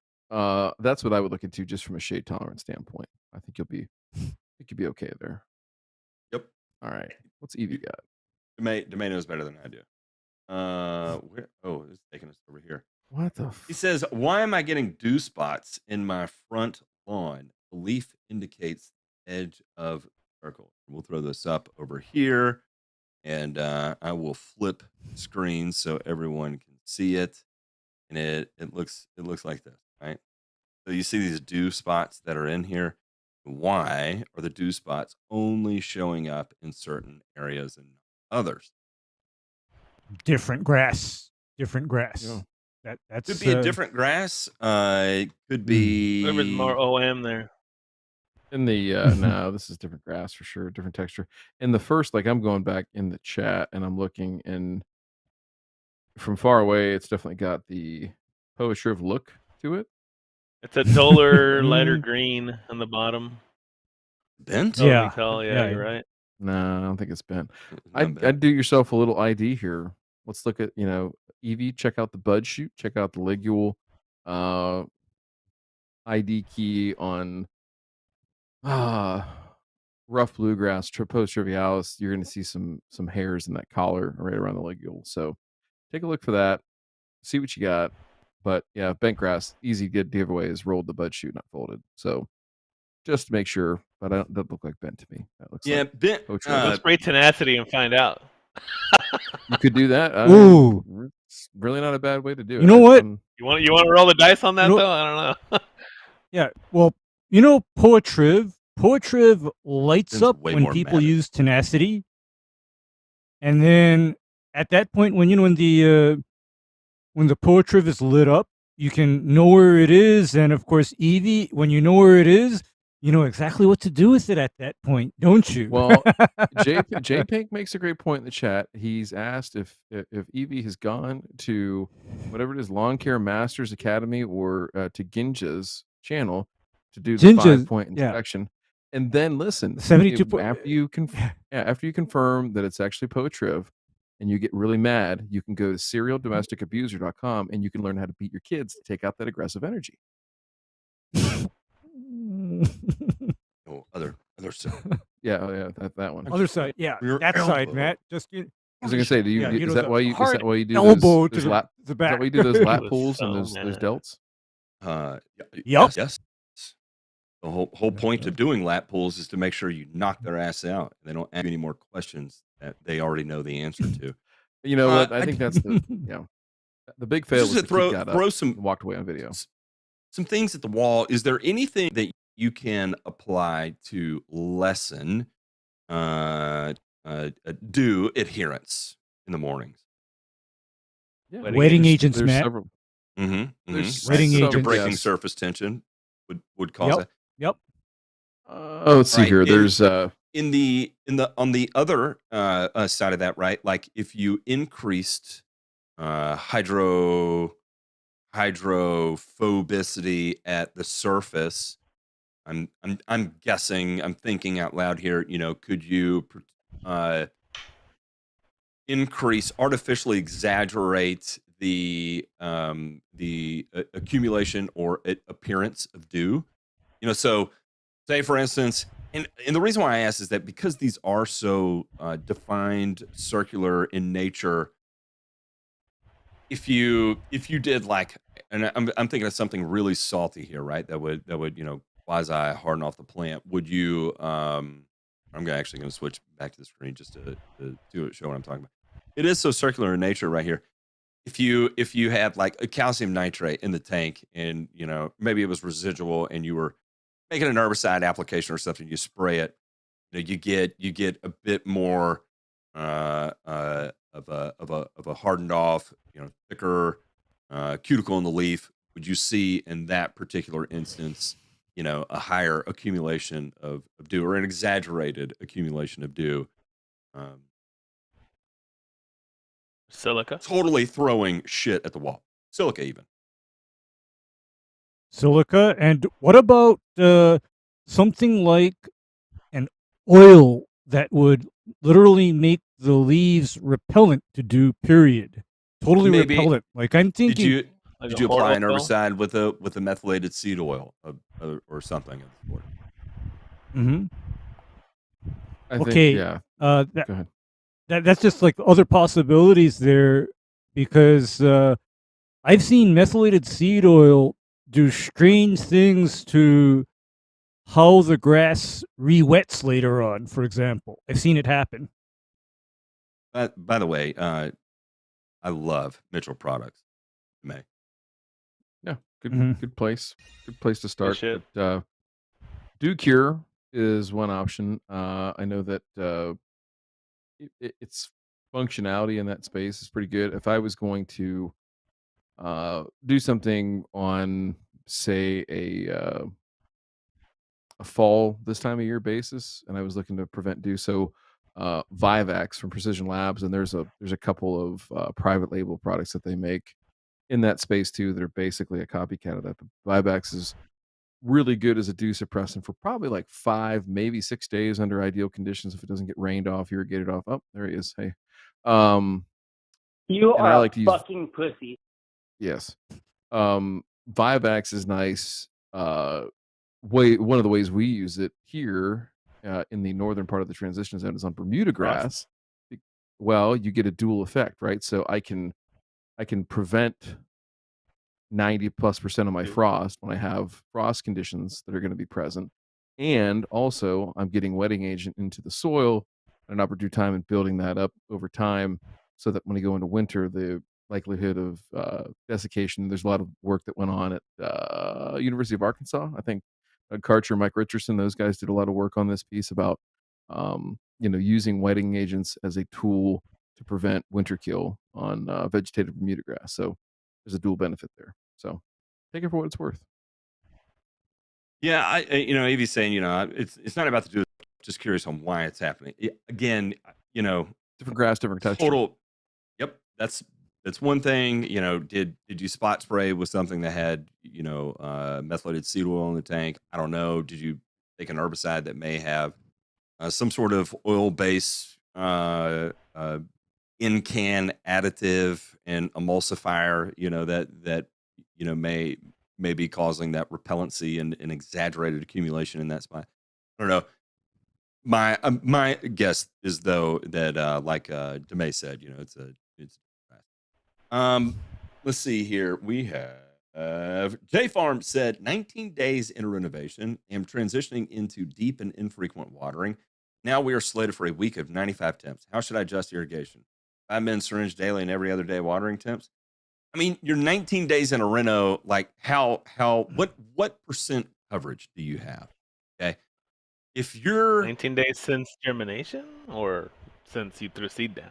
that's what I would look into just from a shade tolerant standpoint. I think you'll be okay there. Yep. All right. What's Evie got? Domain knows better than I do. It's taking us over here. What the? He says, why am I getting dew spots in my front lawn? The leaf indicates the edge of the circle. We'll throw this up over here, and I will flip screens so everyone can see it. And it looks like this, right? So you see these dew spots that are in here. Why are the dew spots only showing up in certain areas and not others? Different grass. Yeah. That's could be a different grass. Could be there's more OM there. In the no, this is different grass for sure, different texture. In the first, like I'm going back in the chat and I'm looking, and from far away, it's definitely got the Poetry look to it. It's a duller, lighter green on the bottom. Bent? Oh, Yeah. Vital, yeah, you're right. No, I don't think it's bent. Not bent. I'd do yourself a little ID here. Let's look at, Evie, check out the bud shoot, check out the ligule ID key on rough bluegrass, Tripos trivialis. You're going to see some hairs in that collar right around the ligule. So take a look for that. See what you got. But yeah, bent grass, easy good giveaway is rolled the bud shoot, not folded. So just to make sure, but that doesn't look like bent to me. That looks like bent. Let's spray tenacity and find out. You could do that. Ooh. It's really not a bad way to do it. You know what? You want to roll the dice on that though? I don't know. Yeah. Well, Poetriv lights It's up way when more people matted. use tenacity, and then at that point, when the Poetriv is lit up, you can know where it is, and of course, Evie, when you know where it is, you know exactly what to do with it at that point, don't you? Well, J Pink makes a great point in the chat. He's asked if Evie has gone to whatever it is, Lawn Care Masters Academy or to Ginja's channel to do the Ginja's, 5-point yeah. inspection, and then listen 72 after you confirm that it's actually Poetriv, and you get really mad, you can go to serialdomesticabuser.com and you can learn how to beat your kids to take out that aggressive energy. Oh, other side. Yeah, that one. Other side, yeah, Your that side, elbow. Matt. Just I was gonna say, is that why you do elbow those to lap? the Is back? that why you do those lap was pulls so and those mad. delts? Yup. Yes. The whole point of doing lap pulls is to make sure you knock their ass out. And they don't ask you any more questions that they already know the answer to. You know what? I think that's the big fail was Just the to kid got up throw some and walked away on video. some things at the wall. Is there anything that you can apply to lessen dew adherence in the mornings? Yeah. Wetting agents, There's Matt. several. There's Wetting several, agents. Breaking yes. surface tension would cause that. Yep. Let's see here. There's on the other side of that, right? Like if you increased hydrophobicity at the surface, I'm guessing, I'm thinking out loud here. Could you artificially exaggerate the accumulation or appearance of dew? So say for instance, and the reason why I ask is that because these are so defined, circular in nature, if you did like, and I'm thinking of something really salty here, right? That would quasi harden off the plant. Would you? I'm actually going to switch back to the screen just to show what I'm talking about. It is so circular in nature right here. If you had like a calcium nitrate in the tank, and maybe it was residual, and you were making an herbicide application or something, you spray it, you get a bit more of a hardened off, thicker cuticle in the leaf. Would you see in that particular instance, a higher accumulation of dew, or an exaggerated accumulation of dew? Silica. Totally throwing shit at the wall. Silica even. Silica. And what about something like an oil that would literally make the leaves repellent to dew, period? Totally Maybe, repellent. Like I'm thinking. Did you apply an herbicide with a methylated seed oil or something of the sort? Mm-hmm. Okay. Yeah. Go ahead. That's just like other possibilities there, because I've seen methylated seed oil do strange things to how the grass re-wets later on, for example. I've seen it happen. By the way, I love Mitchell products. May. Yeah, good place. Good place to start. Shit. But, Dew Cure is one option. I know that its functionality in that space is pretty good. If I was going to do something on, say, a a fall this time of year basis, and I was looking to prevent dew. So Vivax from Precision Labs, and there's a couple of private label products that they make in that space too that are basically a copycat of that. But Vivax is really good as a dew suppressant for probably like 5, maybe 6 days under ideal conditions if it doesn't get rained off, irrigated off. Oh, there he is. Hey. You and I are like to a use fucking pussy. yes. Vivax is nice. One of the ways we use it here in the northern part of the transition zone is on Bermuda grass. Well, you get a dual effect, right? So I can prevent 90+% of my frost when I have frost conditions that are going to be present. And also I'm getting wetting agent into the soil at an opportune time and building that up over time so that when I go into winter, the likelihood of desiccation, there's a lot of work that went on at University of Arkansas. I think Karcher, Mike Richardson, those guys did a lot of work on this piece about, using wetting agents as a tool to prevent winter kill on vegetative Bermuda grass. So there's a dual benefit there. So take it for what it's worth. Yeah, Evie's saying, it's not about the do. Just curious on why it's happening. Again, different grass, different texture. Total. Yep, that's one thing. Did you spot spray with something that had methylated seed oil in the tank? I don't know. Did you take an herbicide that may have some sort of oil base in can additive and emulsifier? That may be causing that repellency and exaggerated accumulation in that spot. I don't know. My guess is though that like Demay said, it's let's see here. We have J Farm said 19 days in renovation. Am transitioning into deep and infrequent watering. Now we are slated for a week of 95 temps. How should I adjust irrigation? 5 min syringe daily and every other day watering temps. I mean, you're 19 days in a reno. Like what percent coverage do you have? Okay. If you're 19 days since germination or since you threw seed down?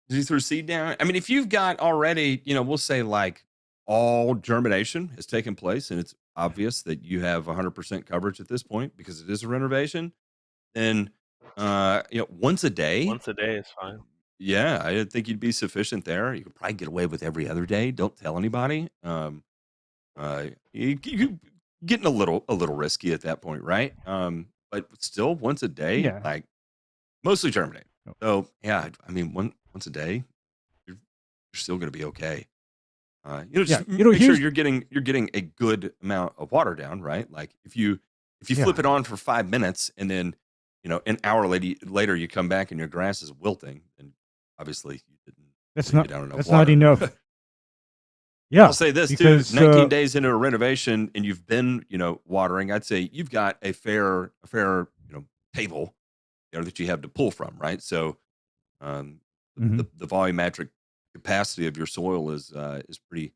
You threw seed down? I mean, if you've got already, we'll say like all germination has taken place and it's obvious that you have 100% coverage at this point because it is a renovation, then, once a day. Once a day is fine. Yeah, I think you'd be sufficient there. You could probably get away with every other day. Don't tell anybody. You getting a little risky at that point, right? But still, once a day, like mostly germinate. So yeah, I mean, once a day, you're still going to be okay. Just make sure you're getting a good amount of water down, right? Like if you flip it on for 5 minutes and then an hour later you come back and your grass is wilting, and obviously you didn't. That's not enough. Yeah, I'll say this too: 19 days into a renovation, and you've been watering. I'd say you've got a fair table that you have to pull from, right? So the volumetric capacity of your soil is pretty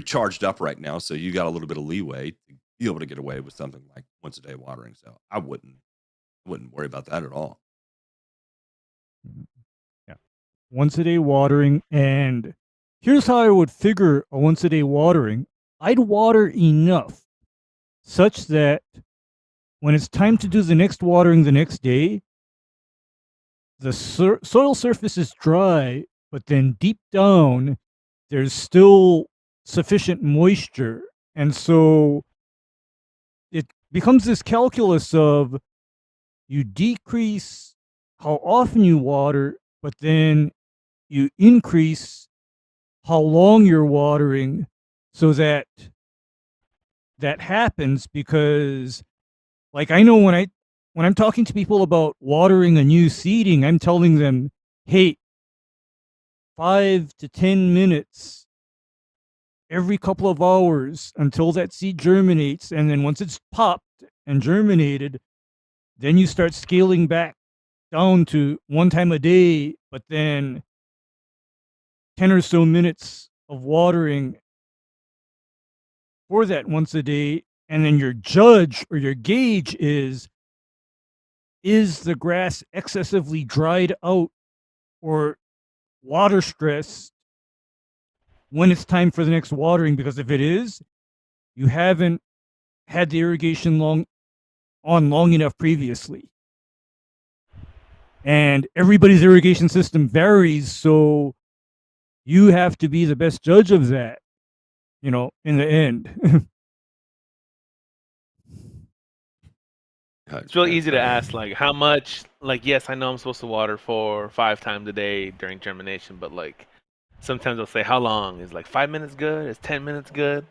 charged up right now. So you got a little bit of leeway to be able to get away with something like once a day watering. So I wouldn't worry about that at all. Yeah, once a day watering, and here's how I would figure a once a day watering. I'd water enough such that when it's time to do the next watering the next day, the soil surface is dry, but then deep down, there's still sufficient moisture. And so it becomes this calculus of you decrease how often you water, but then you increase how long you're watering so that happens. Because like I know when I'm talking to people about watering a new seeding, I'm telling them, hey, 5 to 10 minutes every couple of hours until that seed germinates. And then once it's popped and germinated, then you start scaling back down to 1 time a day, but then 10 or so minutes of watering for that once a day. And then your judge or your gauge is the grass excessively dried out or water stressed when it's time for the next watering? Because if it is, you haven't had the irrigation long enough previously. And everybody's irrigation system varies, so you have to be the best judge of that, in the end. It's really easy to ask, like, how much, like, yes, I know I'm supposed to water for 5 times a day during germination, but, like, sometimes they'll say, how long? Is, like, 5 minutes good? Is 10 minutes good?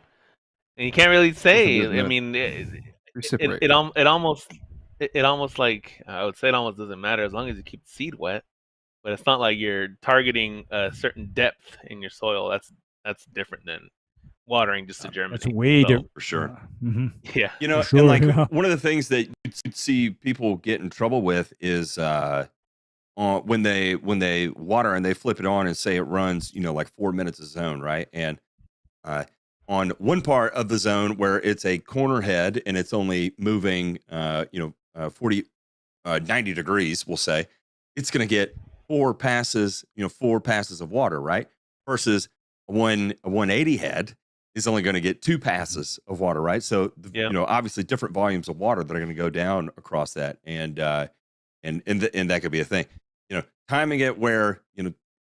And you can't really say. I mean, it almost, like, I would say it almost doesn't matter as long as you keep the seed wet. But it's not like you're targeting a certain depth in your soil. That's different than watering just to germinate. That's way different. For sure. Yeah. And like one of the things that you'd see people get in trouble with is when they water and they flip it on and say it runs, like 4 minutes a zone, right? And on one part of the zone where it's a corner head and it's only moving 90 degrees, we'll say, it's going to get 4 passes of water, right? Versus a 180 head is only going to get 2 passes of water, right? So obviously different volumes of water that are going to go down across that, and that could be a thing. Timing it where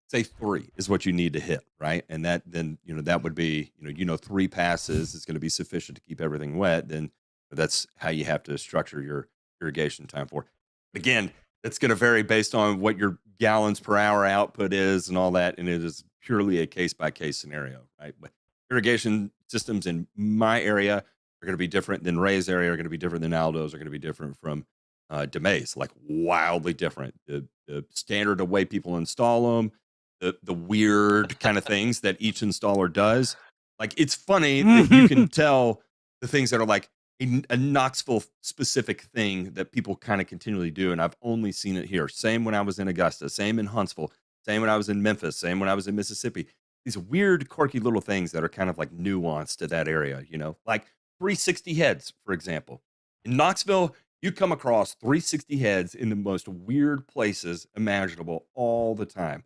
say 3 is what you need to hit, right? And that then that would be 3 passes is going to be sufficient to keep everything wet. Then that's how you have to structure your irrigation time for. Again, it's going to vary based on what your gallons per hour output is and all that, and it is purely a case-by-case scenario, right? But irrigation systems in my area are going to be different than Ray's area, are going to be different than Aldo's, are going to be different from DeMay's, like wildly different. The standard of way people install them, the weird kind of things that each installer does. Like, it's funny that you can tell the things that are like a Knoxville specific thing that people kind of continually do. And I've only seen it here. Same when I was in Augusta, same in Huntsville, same when I was in Memphis, same when I was in Mississippi. These weird, quirky little things that are kind of like nuanced to that area, like 360 heads, for example. In Knoxville, you come across 360 heads in the most weird places imaginable all the time.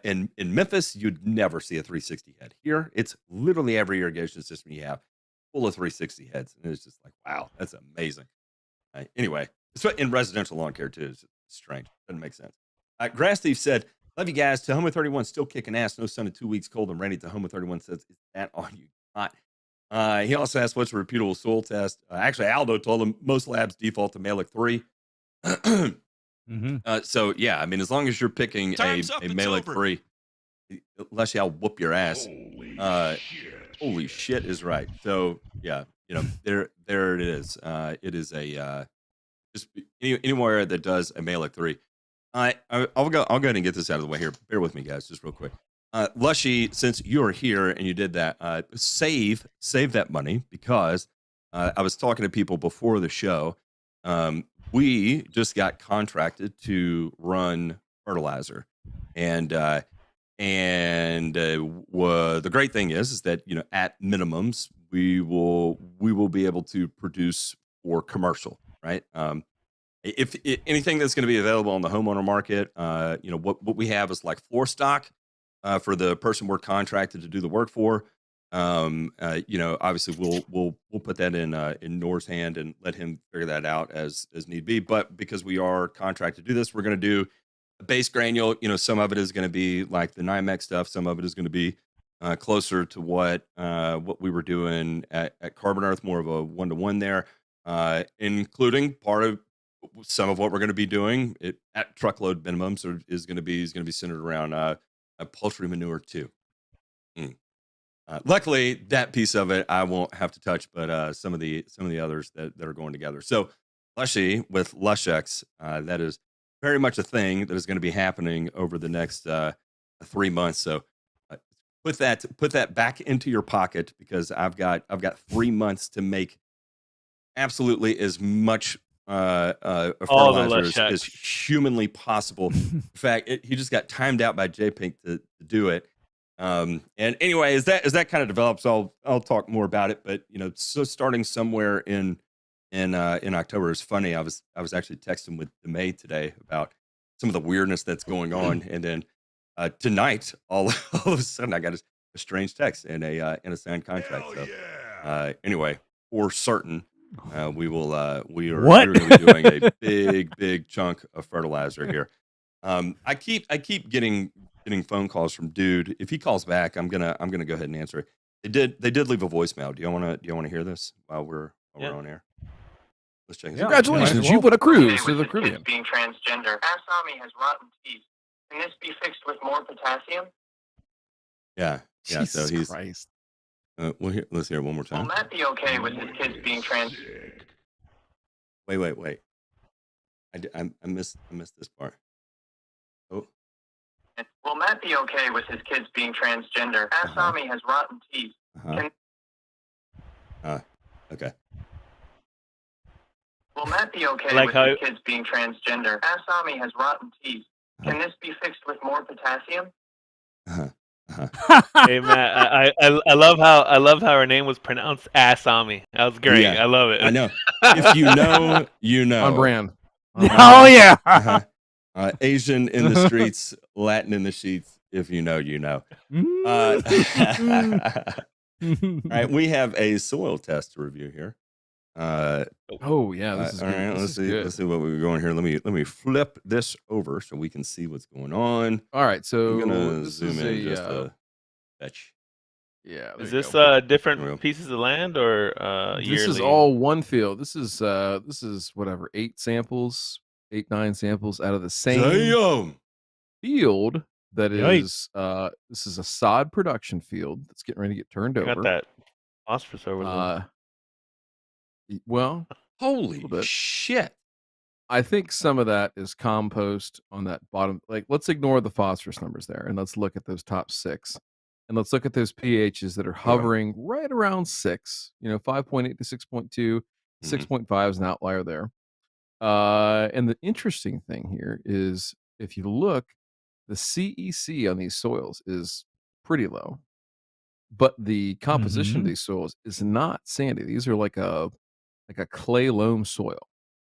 In Memphis, you'd never see a 360 head. Here, it's literally every irrigation system you have full of 360 heads. And it's just like, wow, that's amazing. Anyway, it's in residential lawn care too. It's strange. Doesn't make sense. Grass Thief said, love you guys. Tahoma 31 still kicking ass. No sun in 2 weeks, cold and rainy. Tahoma 31 says, is that on you? Not. He also asked, what's a repeatable soil test? Actually, Aldo told him most labs default to Malic 3. So, yeah, I mean, as long as you're picking a Malic 3, unless I'll whoop your ass. Holy shit is right. So, yeah, there it is. It is a just anywhere that does a Malic 3. I'll go ahead and get this out of the way here. Bear with me, guys, just real quick. Lushy, since you're here and you did that, save that money, because I was talking to people before the show. We just got contracted to run fertilizer, and the great thing is that at minimums we will be able to produce for commercial, right? If anything that's going to be available on the homeowner market, what we have is like floor stock for the person we're contracted to do the work for. Obviously we'll put that in Nor's hand and let him figure that out as need be. But because we are contracted to do this, we're going to do a base granule. Some of it is going to be like the NYMEX stuff. Some of it is going to be closer to what we were doing at Carbon Earth, more of a 1-to-1 there, including part of some of what we're going to be doing at truckload minimums is going to be centered around a poultry manure too. Luckily, that piece of it I won't have to touch, but some of the others that are going together. So, Lushy with Lushex, that is very much a thing that is going to be happening over the next 3 months. So, put that back into your pocket, because I've got 3 months to make absolutely as much fertilizer as humanly possible. In fact, he just got timed out by JPink to do it. And anyway, as that kind of develops, I'll talk more about it. But so starting somewhere in October is funny. I was actually texting with DeMay today about some of the weirdness that's going on, and then tonight, all of a sudden, I got a strange text and a signed contract. Anyway, for certain. We are What? going to be doing a big chunk of fertilizer here. I keep getting phone calls from dude. If he calls back, I'm gonna go ahead and answer it. They did leave a voicemail. Do you want to hear this while we're on air? Let's check. Yeah, Congratulations, well. you won a cruise Okay, to the with his kids Caribbean. being transgender, Asami has rotten teeth. Can this be fixed with more potassium? Yeah. Jesus So he's. Christ. Let's hear it one more Will time. Matt be okay with his kids being trans? Wait. I missed this part. Oh. Will Matt be okay with his kids being transgender? Asami has rotten teeth. Okay. Will Matt be okay with his kids being transgender? Asami has rotten teeth. Can this be fixed with more potassium? Hey Matt, I love how her name was pronounced Asami. That was great. Yeah, I love it. I know. If you know, you know. On brand. Oh yeah. Asian in the streets, Latin in the sheets. If you know, you know. All right, we have a soil test to review here. Oh yeah, this is all good. right. This Let's see what we're going here. Let me flip this over so we can see what's going on. All right, so I'm gonna this zoom is in just a fetch. Yeah. Is this There we different go. pieces of land or This yearly? is all one field. This is whatever 9 samples out of the same Damn. field that Yikes. is this is a sod production field that's getting ready to get turned over. Got that phosphorus over there. Well, Holy shit. I think some of that is compost on that bottom. Like, let's ignore the phosphorus numbers there and let's look at those top 6. And let's look at those pHs that are hovering right around 6, 5.8 to 6.2. 6.5 is an outlier there. And the interesting thing here is if you look, the CEC on these soils is pretty low, but the composition of these soils is not sandy. These are like a clay loam soil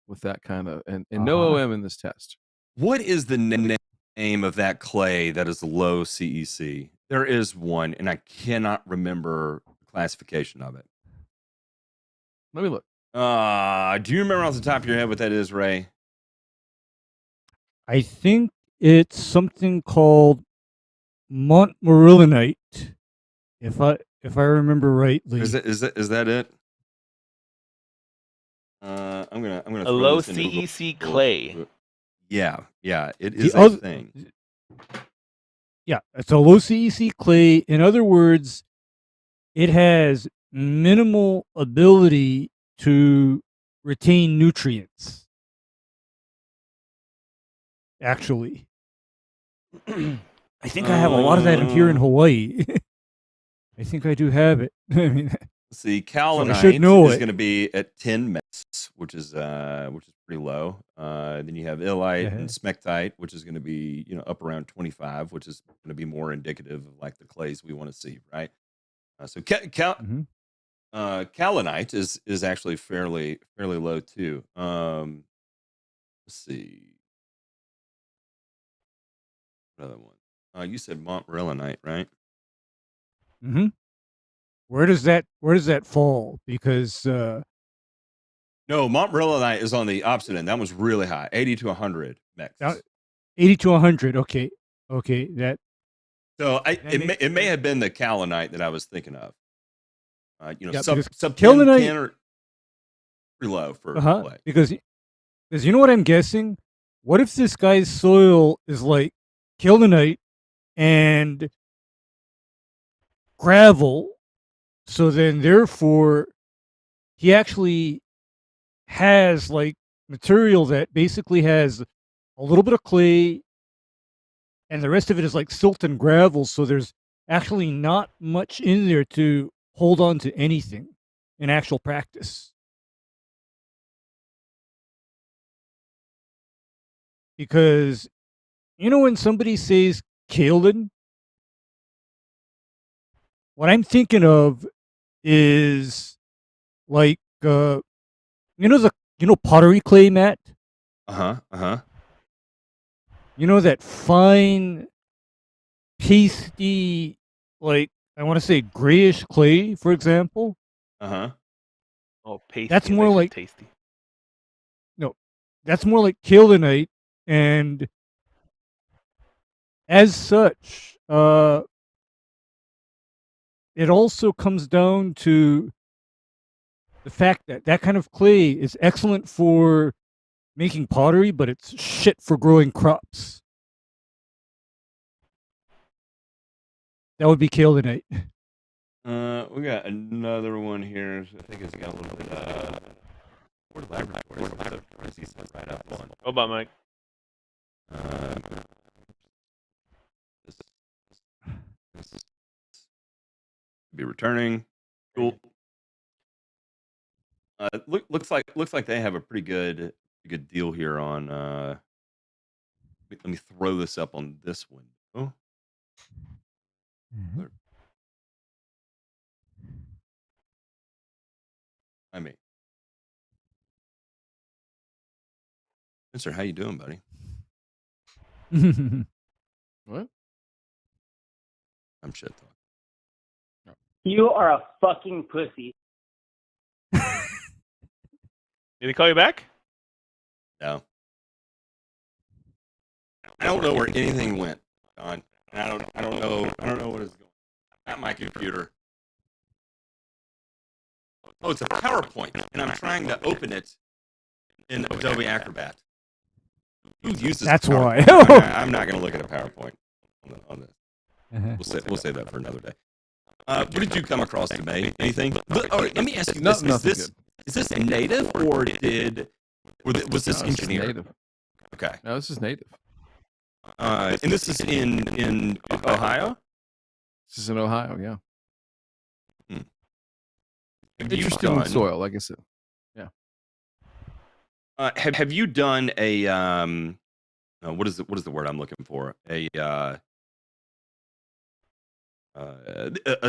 with that kind of and no OM in this test. What is the name of that clay that is low CEC? There is one, and I cannot remember the classification of it. Let me look. Do you remember off the top of your head what that is, Ray? I think it's something called Montmorillonite, if I remember rightly. Is that it? I'm gonna a throw low this into Google. CEC clay. Yeah, it is a thing. Yeah, it's a low CEC clay. In other words, it has minimal ability to retain nutrients. Actually, I think I have a lot of that here in Hawaii. I think I do have it. I mean, let's see, kaolinite is going to be at 10 megs, which is pretty low. Then you have illite and smectite, which is going to be up around 25, which is going to be more indicative of like the clays we want to see, right? So kaolinite is actually fairly low too. Let's see. Another one. You said Montmorillonite, right? Mm-hmm. Where does that fall? Because no, Montmorillonite is on the opposite end. That was really high, 80 to 100 megs. 80 to 100. Okay, that. So it may have been the kaolinite that I was thinking of. Sub 10 or pretty low for clay. Because you know what I'm guessing? What if this guy's soil is like kaolinite and gravel? So then, therefore, he actually has like material that basically has a little bit of clay, and the rest of it is like silt and gravel. So there's actually not much in there to hold on to anything in actual practice. Because, when somebody says kaolin, what I'm thinking of is like, pottery clay, Matt? Uh-huh. That fine, pasty, like, I want to say grayish clay, for example? Uh-huh. Oh, pasty. That's more like tasty. no, that's more like kaolinite, and as such, it also comes down to the fact that that kind of clay is excellent for making pottery, but it's shit for growing crops. That would be kaolinite. We got another one here. I think it's got a little bit. Where's the laboratory? Where's he right up on? What about Mike? This be returning. Cool. Looks like they have a pretty good deal here on. Let me throw this up on this window. Mm-hmm. I mean, Spencer, how you doing, buddy? What? I'm shit talking. You are a fucking pussy. Did he call you back? No. I don't know where anything went, Don. I don't know what is going on. At my computer. Oh, it's a PowerPoint, and I'm trying to open it in Adobe Acrobat. Who uses That's why. PowerPoint? I'm not going to look at a PowerPoint on this. Uh-huh. We'll save that for another day. What did you come across today? Anything? Let me ask you No, this: is this native or was this No, engineered? native. Okay. No, this is native. And this is in Ohio. This is in Ohio. Yeah. Have you Interesting done- soil, like I said. Have you done a what is the word I'm looking for? A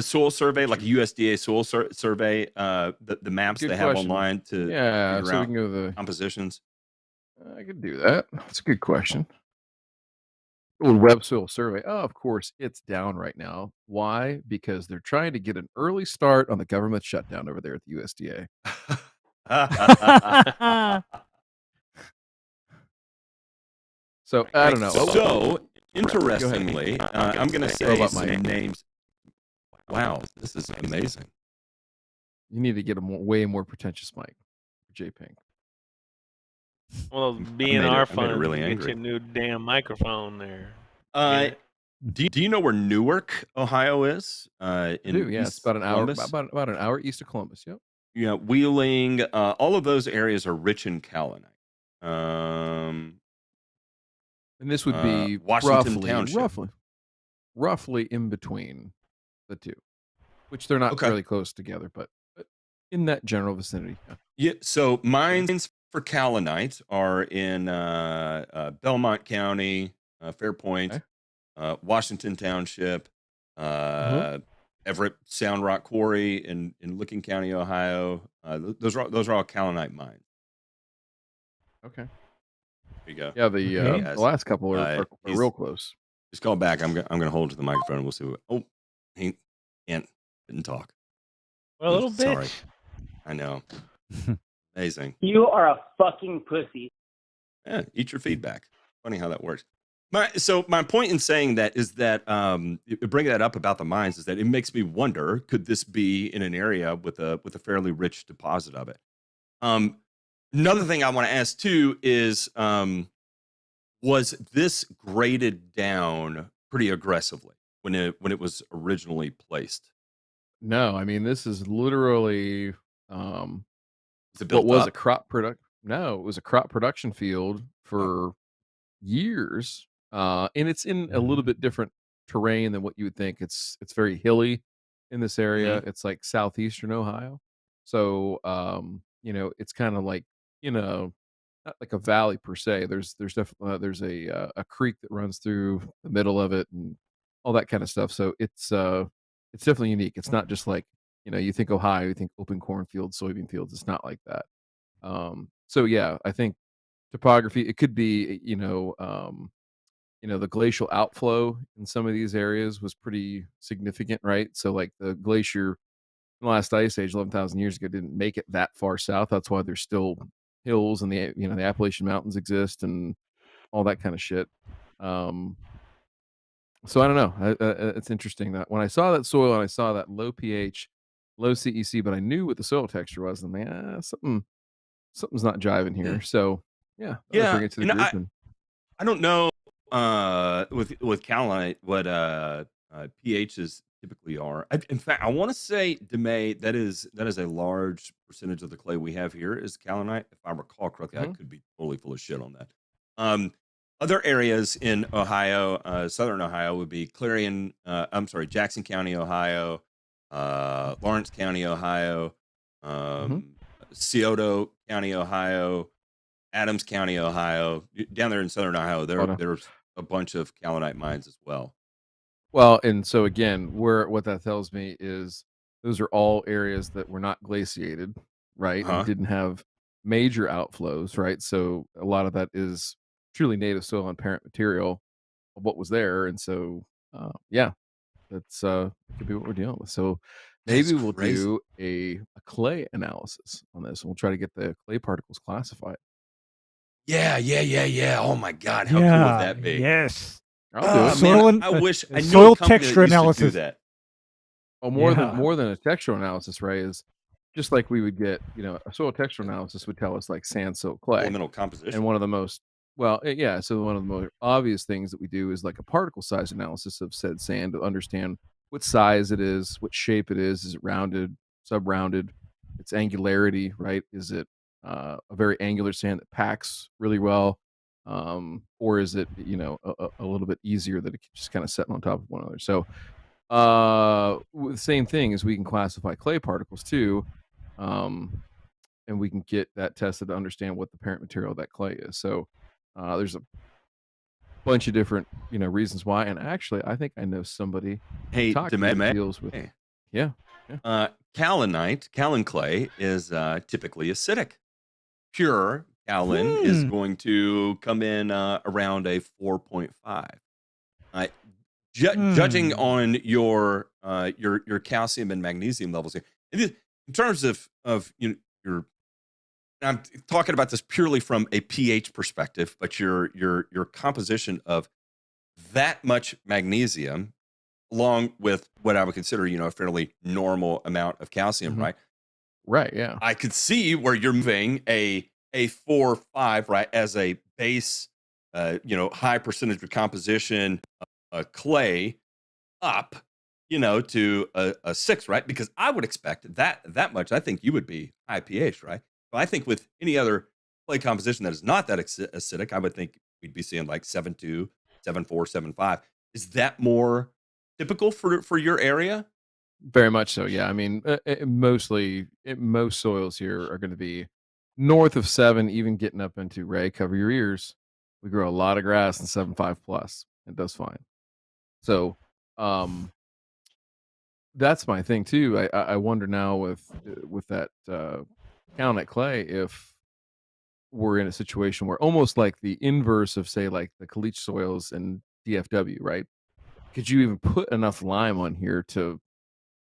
soil survey, like a USDA soil survey, the maps Good they have question. online to Yeah, figure so we out can go to the. compositions. I could do that. That's a good question. Oh, web soil survey. Oh, of course, it's down right now. Why? Because they're trying to get an early start on the government shutdown over there at the USDA. So I don't know. So interestingly, I'm going to say about some my- names. Wow, this is amazing. You need to get a way more pretentious mic, J Pink. Well, I being made our it fun, really get angry. your new damn microphone there. Do you know where Newark, Ohio is? I do, yeah, it's East about an hour. Columbus? About an hour east of Columbus. Yep. Yeah, Wheeling. All of those areas are rich in kaolinite. And this would be Washington Township. roughly in between the two, which they're not Okay. really close together, but in that general vicinity. Yeah. Yeah. So mines for kaolinite are in Belmont County, Fairpoint, Okay. Washington Township, Everett Sound Rock Quarry in Licking County, Ohio. Those are all kaolinite mines. Okay. There you go. Yeah, the last couple are real close. Just call back. I'm gonna hold to the microphone and we'll see what. Oh, he didn't talk. Well, little bitch. Sorry. I know. Amazing. You are a fucking pussy. Yeah, eat your feedback. Funny how that works. My point in saying that is that bringing that up about the mines is that it makes me wonder: could this be in an area with a fairly rich deposit of it? Another thing I want to ask too is, was this graded down pretty aggressively when it was originally placed? No, I mean this is literally Was it built what was up? a crop product. No, it was a crop production field for years, and it's in a little bit different terrain than what you would think. It's very hilly in this area. It's like southeastern Ohio, so it's kind of like not like a valley per se. There's definitely there's a creek that runs through the middle of it and all that kind of stuff. So it's definitely unique. It's not just like you think Ohio, you think open cornfields, soybean fields. It's not like that. So yeah, I think topography. It could be the glacial outflow in some of these areas was pretty significant, right? So like the glacier in the last ice age, 11,000 years ago, didn't make it that far south. That's why there's still hills and the Appalachian Mountains exist and all that kind of shit. So I don't know. It's interesting that when I saw that soil and I saw that low pH, low CEC, but I knew what the soil texture was, and something's not jiving here. So yeah, I bring it to the group. I don't know with calamite what pHs typically are. In fact, I want to say, DeMay, that is a large percentage of the clay we have here is calamite. If I recall correctly, I could be totally full of shit on that. Other areas in Ohio, southern Ohio, would be Jackson County, Ohio, Lawrence County, Ohio, Scioto County, Ohio, Adams County, Ohio. Down there in southern Ohio, there's a bunch of calamite mines as well. Well, and so again, what that tells me is those are all areas that were not glaciated, right? And didn't have major outflows, right? So a lot of that is truly native soil and parent material of what was there. And so, yeah, that's could be what we're dealing with. So maybe we'll do a clay analysis on this, and we'll try to get the clay particles classified. Yeah. Oh my God, how cool would that be? Yes. I'll do it. Man, I wish I knew soil a company texture that used analysis. to do that. Oh, more than a textural analysis, Ray, is just like we would get, a soil texture analysis would tell us like sand, silt, clay, Elemental composition. and one of the most so one of the most obvious things that we do is like a particle size analysis of said sand to understand what size it is, what shape it is it rounded, sub-rounded, its angularity, right? Is it a very angular sand that packs really well, or is it a little bit easier that it can just kind of set on top of one another? So the same thing is we can classify clay particles too, and we can get that tested to understand what the parent material of that clay is. So there's a bunch of different reasons why, and actually I think I know somebody DeMay, deals with kaolinite clay is typically acidic. Pure kaolin is going to come in around a 4.5. Judging on your calcium and magnesium levels here, in terms of your, I'm talking about this purely from a pH perspective, but your composition of that much magnesium, along with what I would consider a fairly normal amount of calcium, right? Right. Yeah. I could see where you're moving a 4.5, right, as a base, high percentage of composition clay up, to a 6, right? Because I would expect that much. I think you would be high pH, right? So I think with any other clay composition that is not that acidic, I would think we'd be seeing like 7.2, 7.4, 7.5. Is that more typical for your area? Very much so. Yeah. I mean, most soils here are going to be north of 7, even getting up into, Ray, cover your ears. We grow a lot of grass in 7.5 plus. It does fine. So, that's my thing too. I wonder now with that kaolinite clay if we're in a situation where almost like the inverse of, say, like the caliche soils and DFW, right? Could you even put enough lime on here to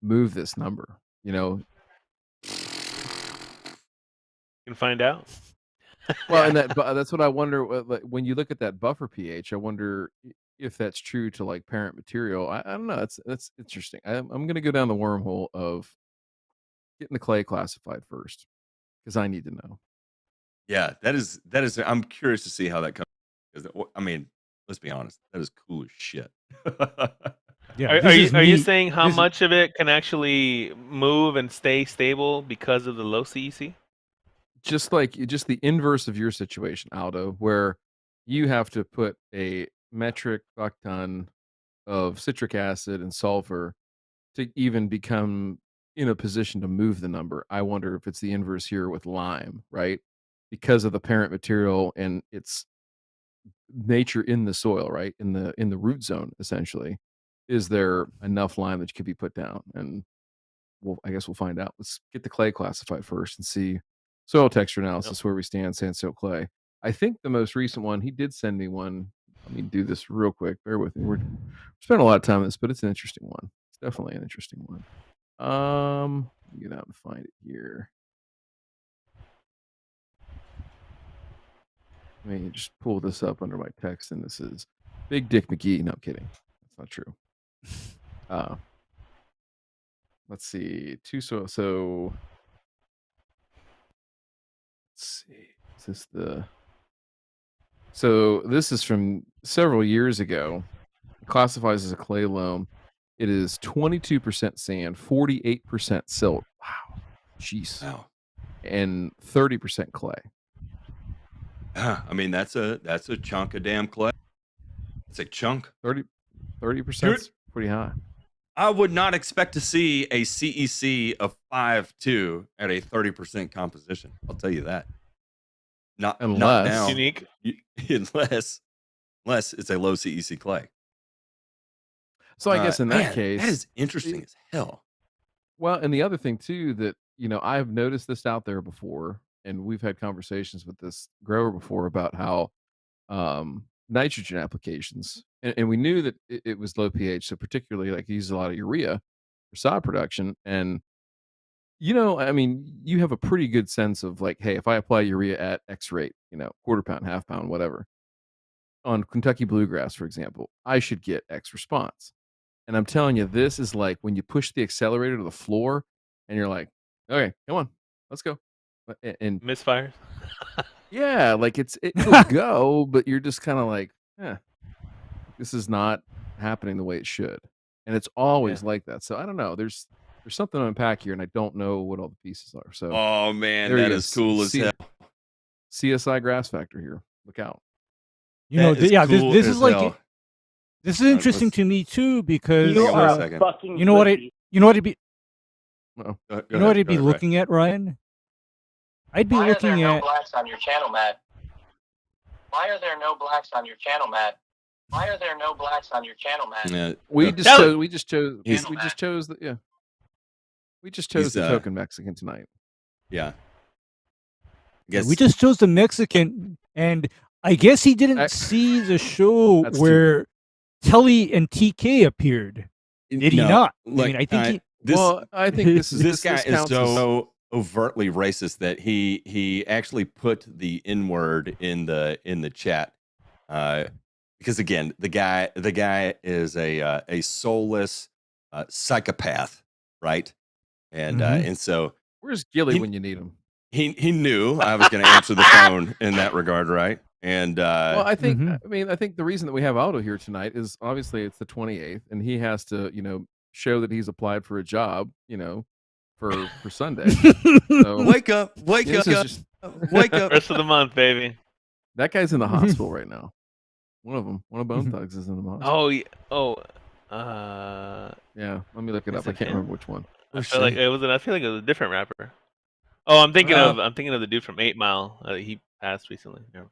move this number? You can find out. Well, and that's what I wonder. When you look at that buffer pH, I wonder if that's true to like parent material. I don't know. That's interesting. I'm going to go down the wormhole of getting the clay classified first because I need to know. Yeah, that is. I'm curious to see how that comes. I mean, let's be honest, that is cool as shit. Yeah. Are you saying how much of it can actually move and stay stable because of the low CEC? Just the inverse of your situation, Aldo, where you have to put a metric buck ton of citric acid and sulfur to even become in a position to move the number. I wonder if it's the inverse here with lime, right? Because of the parent material and its nature in the soil, right? In the root zone, essentially. Is there enough lime that could be put down? And I guess we'll find out. Let's get the clay classified first and see soil texture analysis where we stand, sand, silt, clay. I think the most recent one, he did send me one. Let me do this real quick. Bear with me. We're spending a lot of time on this, but it's an interesting one. It's definitely an interesting one. Get out and find it here. Let me just pull this up under my text, and this is Big Dick McGee. No, I'm kidding. That's not true. Let's see. So let's see. Is this the? So this is from several years ago. It classifies as a clay loam. It is 22% sand, 48% silt. Wow, jeez. Wow. And 30% clay. I mean, that's a chunk of damn clay. It's a chunk. 30% is pretty high. I would not expect to see a CEC of 5.2 at a 30% composition. I'll tell you that. Not now. Unique. Unless it's a low CEC clay. So I guess in that case, that is interesting as hell. Well, and the other thing too that I've noticed this out there before, and we've had conversations with this grower before about how nitrogen applications, and we knew that it was low pH, so particularly like he uses a lot of urea for sod production, and I mean, you have a pretty good sense of like, hey, if I apply urea at X rate, quarter pound, half pound, whatever, on Kentucky bluegrass, for example, I should get X response. And I'm telling you, this is like when you push the accelerator to the floor and you're like, okay, come on, let's go. And misfires. Yeah, like it'll go, but you're just kind of like, this is not happening the way it should. And it's always like that. So I don't know. There's something to unpack here, and I don't know what all the pieces are. So oh man, that is cool as hell. CSI grass factor here. Look out. This is like this is interesting to me too because you are a fucking you know what it'd be Go looking at, Ryan? I'd be looking at. Why are there no blacks on your channel, Matt? Why are there no blacks on your channel, Matt? Why are there no blacks on your channel, Matt? Yeah, we just chose the token Mexican tonight. Yeah. We just chose the Mexican, and I guess he didn't see the show where Telly and TK appeared. Did he not? Like, I think I think this guy is so overtly racist that he actually put the N-word in the chat. Because again, the guy is a soulless psychopath, right? And and so where's Gilly when you need him? He knew I was going to answer the phone in that regard, right? And well, I think I think the reason that we have Aldo here tonight is obviously it's the 28th, and he has to show that he's applied for a job, for Sunday. So, wake up, wake up. Rest of the month, baby. That guy's in the hospital right now. One of Bone Thugs is in the hospital. Yeah. Let me look it up. I can't remember which one. I feel like it was a different rapper. Oh, I'm thinking of the dude from 8 Mile. He passed recently. Yeah.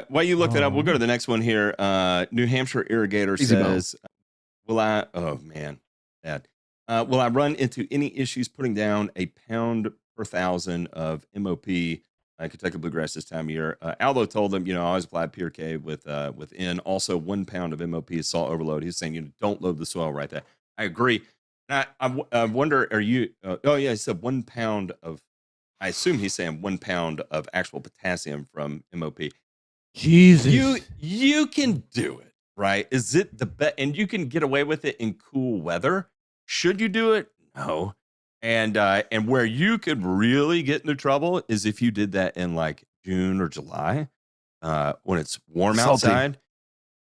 While you look that up, we'll go to the next one here. New Hampshire irrigator says, "Will I? Oh man, Dad. Will I run into any issues putting down a pound per thousand of MOP Kentucky bluegrass this time of year?" Aldo told him, I always apply PRK with N. Also, 1 pound of MOP is salt overload. He's saying, don't load the soil right there. I agree. I wonder, are you? He said 1 pound of. I assume he's saying 1 pound of actual potassium from MOP. Jesus, you can do it, right? Is it the best? And you can get away with it in cool weather. Should you do it? No. And where you could really get into trouble is if you did that in like June or July, when it's warm outside.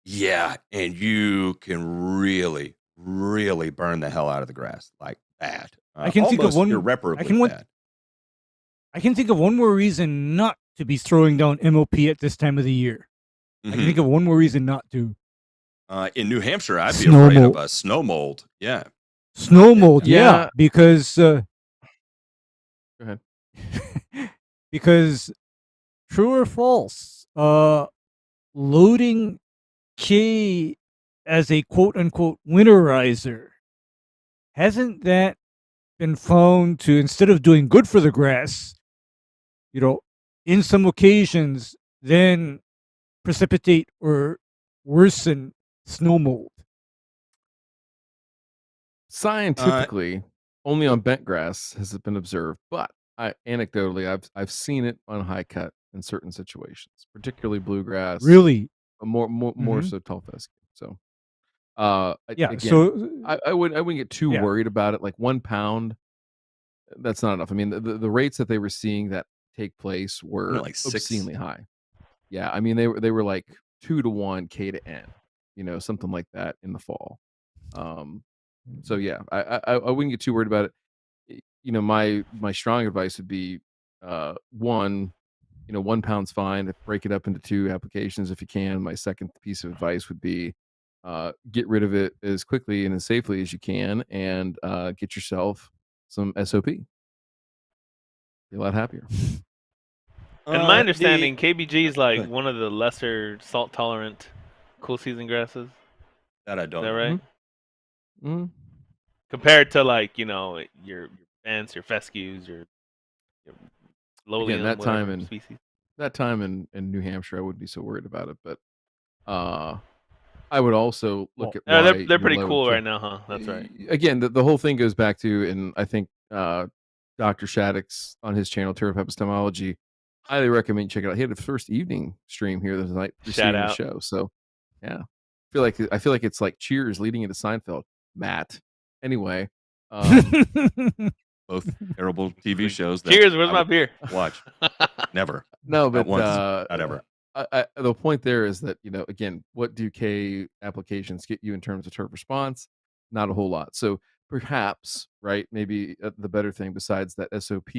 Yeah, and you can really, really burn the hell out of the grass like bad. I can think of one irreparably bad. I can think of one more reason not to be throwing down MOP at this time of the year. I can think of one more reason not to. In New Hampshire, I'd be afraid of snow mold. Yeah. Snow mold, yeah. Because go ahead. Because true or false, loading K as a quote unquote winterizer, hasn't that been found to, instead of doing good for the grass, in some occasions, then precipitate or worsen snow mold? Scientifically, only on bent grass has it been observed, but anecdotally, I've seen it on high cut in certain situations, particularly bluegrass. Really? More so tall fescue. So, Yeah. again, So I wouldn't get too yeah. worried about it. Like 1 pound, that's not enough. I mean, the rates that they were seeing that take place were like 6. obscenely high. Yeah, I mean they were like 2 to 1 K to N, something like that in the fall. So yeah, I wouldn't get too worried about it. My strong advice would be, 1, 1 pound's fine. Break it up into 2 applications if you can. My second piece of advice would be, get rid of it as quickly and as safely as you can, and get yourself some SOP. Be a lot happier. And my understanding, KBG is like one of the lesser salt tolerant cool season grasses. That I don't. Is that right? Mm-hmm. Compared to like your bents, your fescues, your lowly that time in species. That time in New Hampshire, I wouldn't be so worried about it, but I would also look at why they're pretty cool right now, huh? That's right. Again, the whole thing goes back to, and I think Dr. Shattuck's on his channel, Turf Epistemology, highly recommend check it out. He had the first evening stream here the night preceding the show. So yeah. I feel like it's like Cheers leading into Seinfeld. Matt. Anyway. Both terrible TV shows. Cheers, where's my beer? Watch. Never. No, but not once, not ever. The point there is that, again, what do K applications get you in terms of turf response? Not a whole lot. So perhaps, right, maybe the better thing besides that SOP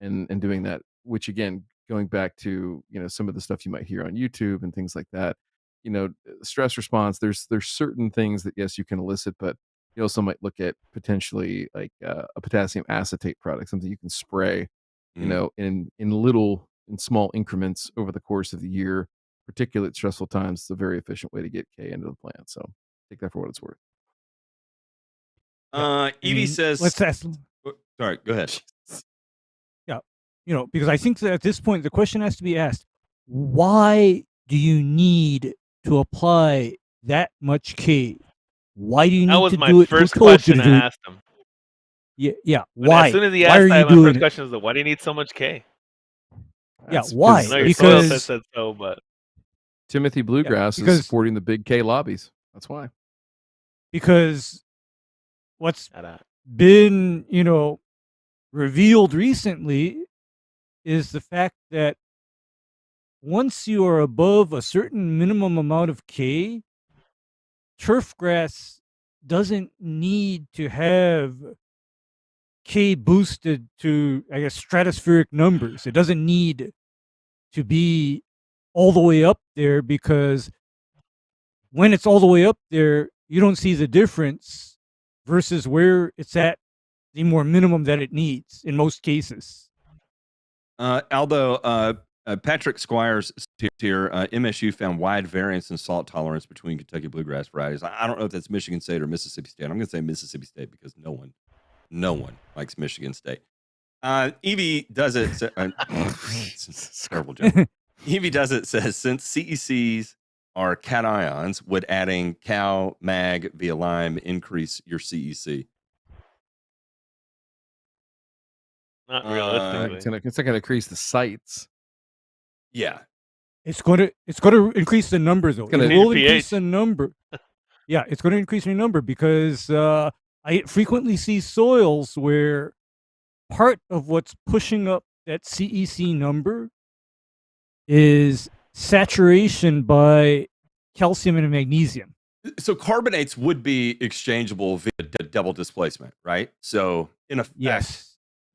and doing that, which again, going back to, some of the stuff you might hear on YouTube and things like that, stress response, there's certain things that, yes, you can elicit, but you also might look at potentially like a potassium acetate product, something you can spray, in small increments over the course of the year. Particularly at stressful times, it's a very efficient way to get K into the plant. So take that for what it's worth. Evie says, let's ask. Sorry, go ahead. Yeah, because I think that at this point the question has to be asked: why do you need to apply that much K? Why do you need to do it? That was my first question I asked him. Yeah. Why? As soon as he asked that, my first question is, why do you need so much K? Why? I know your soil test said so, but Timothy Bluegrass is supporting the big K lobbies. That's why. Because what's been, revealed recently is the fact that once you are above a certain minimum amount of K, turf grass doesn't need to have K boosted to, I guess, stratospheric numbers. It doesn't need to be all the way up there, because when it's all the way up there, you don't see the difference versus where it's at the more minimum that it needs in most cases. Aldo, Patrick Squires here, MSU found wide variance in salt tolerance between Kentucky bluegrass varieties. I don't know if that's Michigan State or Mississippi State. I'm going to say Mississippi State because no one likes Michigan State. Evie does it. Terrible joke. Evie does it says, since CECs are cations, would adding cal mag via lime increase your CEC? Not realistically. It's not going to increase the sites. Yeah, it's going to increase the number though. It will increase the number. Yeah, it's going to increase your number because I frequently see soils where part of what's pushing up that CEC number is saturation by calcium and magnesium. So carbonates would be exchangeable via double displacement, right? So in effect,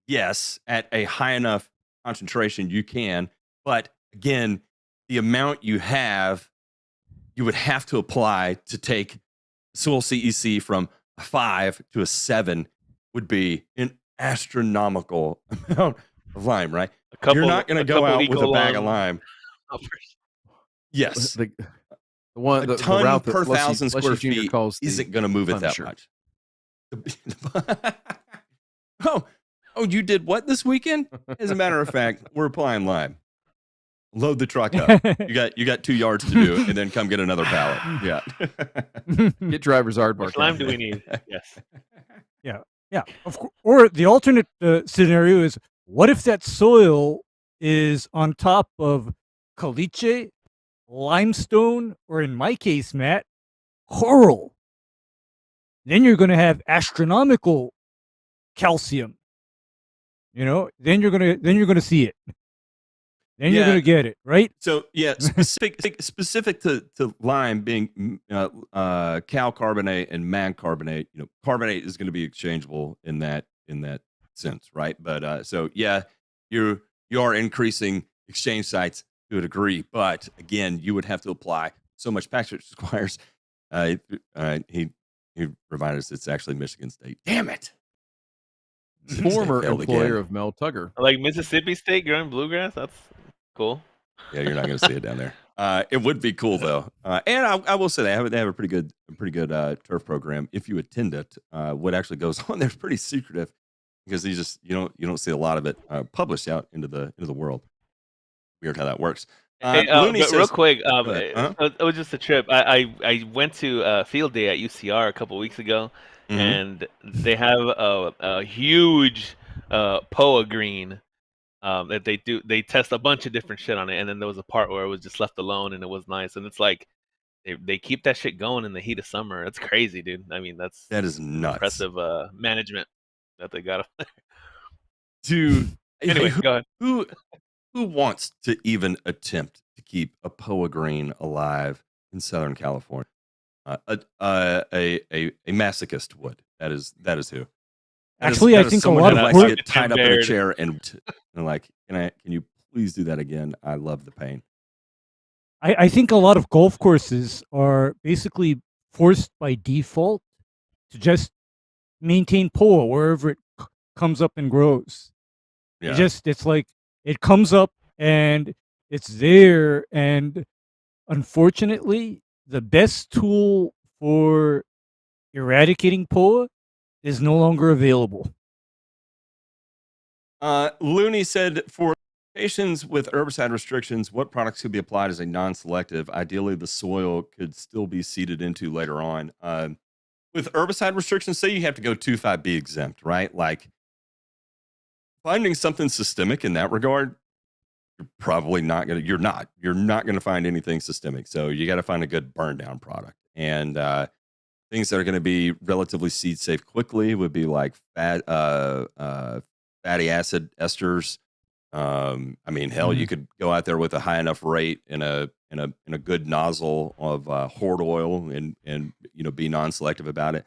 yes, at a high enough concentration you can, but again, the amount you have, you would have to apply to take soil CEC from a 5 to a 7 would be an astronomical amount of lime, right? You're not going to go out with a bag of lime. Yes. The ton route per 1,000 square feet isn't going to move it that much. Oh, you did what this weekend? As a matter of fact, we're applying lime. Load the truck up. You got 2 yards to do, and then come get another pallet. Yeah. Get driver's aardvark. Which lime do we need? Yes. Yeah. Yeah, or the alternate scenario is, what if that soil is on top of caliche, limestone, or in my case, Matt, coral? Then you're going to have astronomical calcium. Then you're gonna see it. Then you're gonna get it, right? So yeah, specific to lime being cal carbonate and mag carbonate. Carbonate is going to be exchangeable in that sense, right? But so yeah, you are increasing exchange sites to a degree, but again, you would have to apply so much patch requires. He reminded us it's actually Michigan State. Damn it! Former employer of Mel Tugger. Like Mississippi State growing bluegrass. That's cool. Yeah, you're not going to see it down there. It would be cool though, and I will say they have a pretty good turf program. If you attend it, what actually goes on there is pretty secretive because you don't see a lot of it published out into the world. Weird how that works. Hey, but says, real quick, it was just a trip. I went to field day at UCR a couple weeks ago, and they have a huge POA green. That they test a bunch of different shit on it, and then there was a part where it was just left alone, and it was nice. And it's like they keep that shit going in the heat of summer. It's crazy, dude. I mean, that is nuts. Impressive management that they got up there. Dude, anyway, go ahead. Who wants to even attempt to keep a POA green alive in Southern California? A masochist would. That is who. Actually, I think a lot of get tied up in a chair and like, can you please do that again? I love the pain. I think a lot of golf courses are basically forced by default to just maintain POA wherever it comes up and grows. Yeah. It's like it comes up and it's there, and unfortunately, the best tool for eradicating POA is no longer available. Looney said, for patients with herbicide restrictions, what products could be applied as a non-selective? Ideally, the soil could still be seeded into later on. With herbicide restrictions, say you have to go 2,5-B exempt, right? Like finding something systemic in that regard, you're probably not going to. You're not going to find anything systemic. So you got to find a good burn down product. And things that are going to be relatively seed safe quickly would be like fatty acid esters. I mean, hell, you could go out there with a high enough rate in a good nozzle of horde oil and be non-selective about it.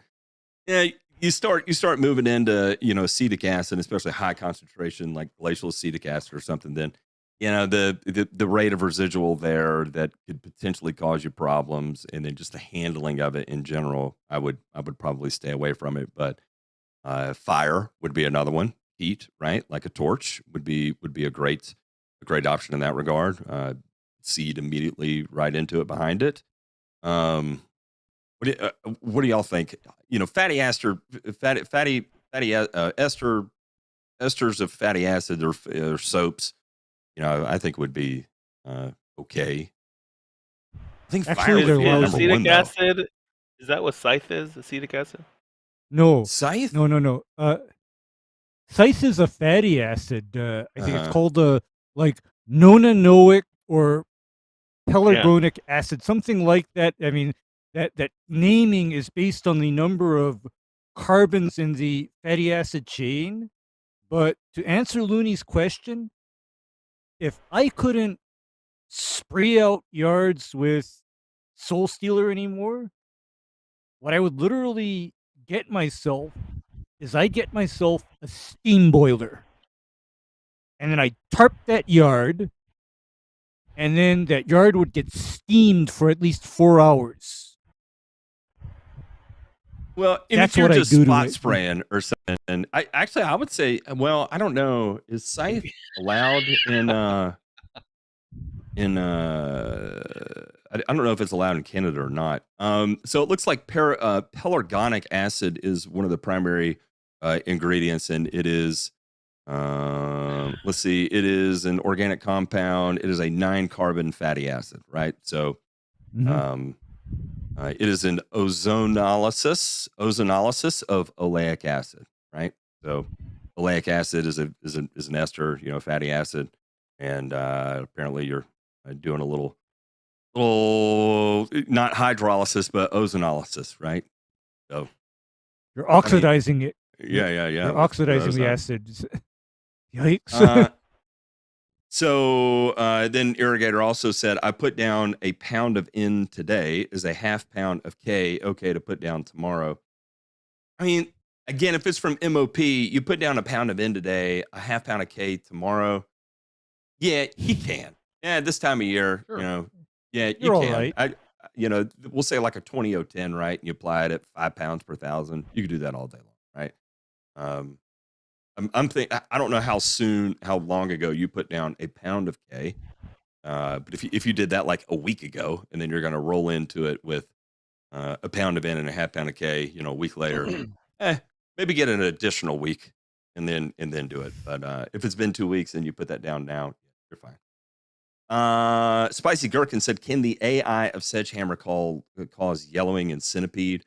Yeah, you start moving into acetic acid, especially high concentration like glacial acetic acid or something. Then the rate of residual there that could potentially cause you problems, and then just the handling of it in general, I would probably stay away from it. But fire would be another one. Heat, right? Like a torch would be a great option in that regard. Seed immediately right into it behind it. What do y'all think? Fatty ester, fatty esters of fatty acid or soaps. I think would be okay. I think actually fire would be number acetic one, acid. Is that what scythe is? Acetic acid? No, scythe. No. Scythe is a fatty acid. I think it's called like nonanoic or pelargonic acid, something like that. I mean, that naming is based on the number of carbons in the fatty acid chain. But to answer Looney's question, if I couldn't spray out yards with Soul Stealer anymore, what I would literally get myself is I get myself a steam boiler. And then I tarp that yard, and then that yard would get steamed for at least 4 hours. Well, if you're just spot spraying or something, I would say, well, I don't know. Is scythe allowed in I don't know if it's allowed in Canada or not. So it looks like pelargonic acid is one of the primary ingredients, and it is let's see, it is an organic compound. It is a 9-carbon fatty acid, right? So it is an ozonolysis of oleic acid. right? So oleic acid is an ester, fatty acid, and apparently you're doing a little not hydrolysis but ozonolysis, right? So You're oxidizing it. yeah, You're oxidizing the acids. Yikes. So then Irrigator also said, I put down a pound of N today. Is a half pound of K okay to put down tomorrow? I mean, again, if it's from MOP, you put down a pound of N today, a half pound of K tomorrow. Yeah, you can. Yeah, this time of year, Sure. yeah, You're you all can. right. We'll say like a 20-0-10, right? And you apply it at 5 pounds per thousand. You can do that all day long, right? I'm thinking, I don't know how long ago you put down a pound of K. But if you did that like a week ago, and then you're going to roll into it with a pound of N and a half pound of K, a week later, maybe get an additional week and then do it. But if it's been 2 weeks and you put that down now, you're fine. Spicy Gherkin said, can the AI of Sedgehammer cause yellowing and centipede?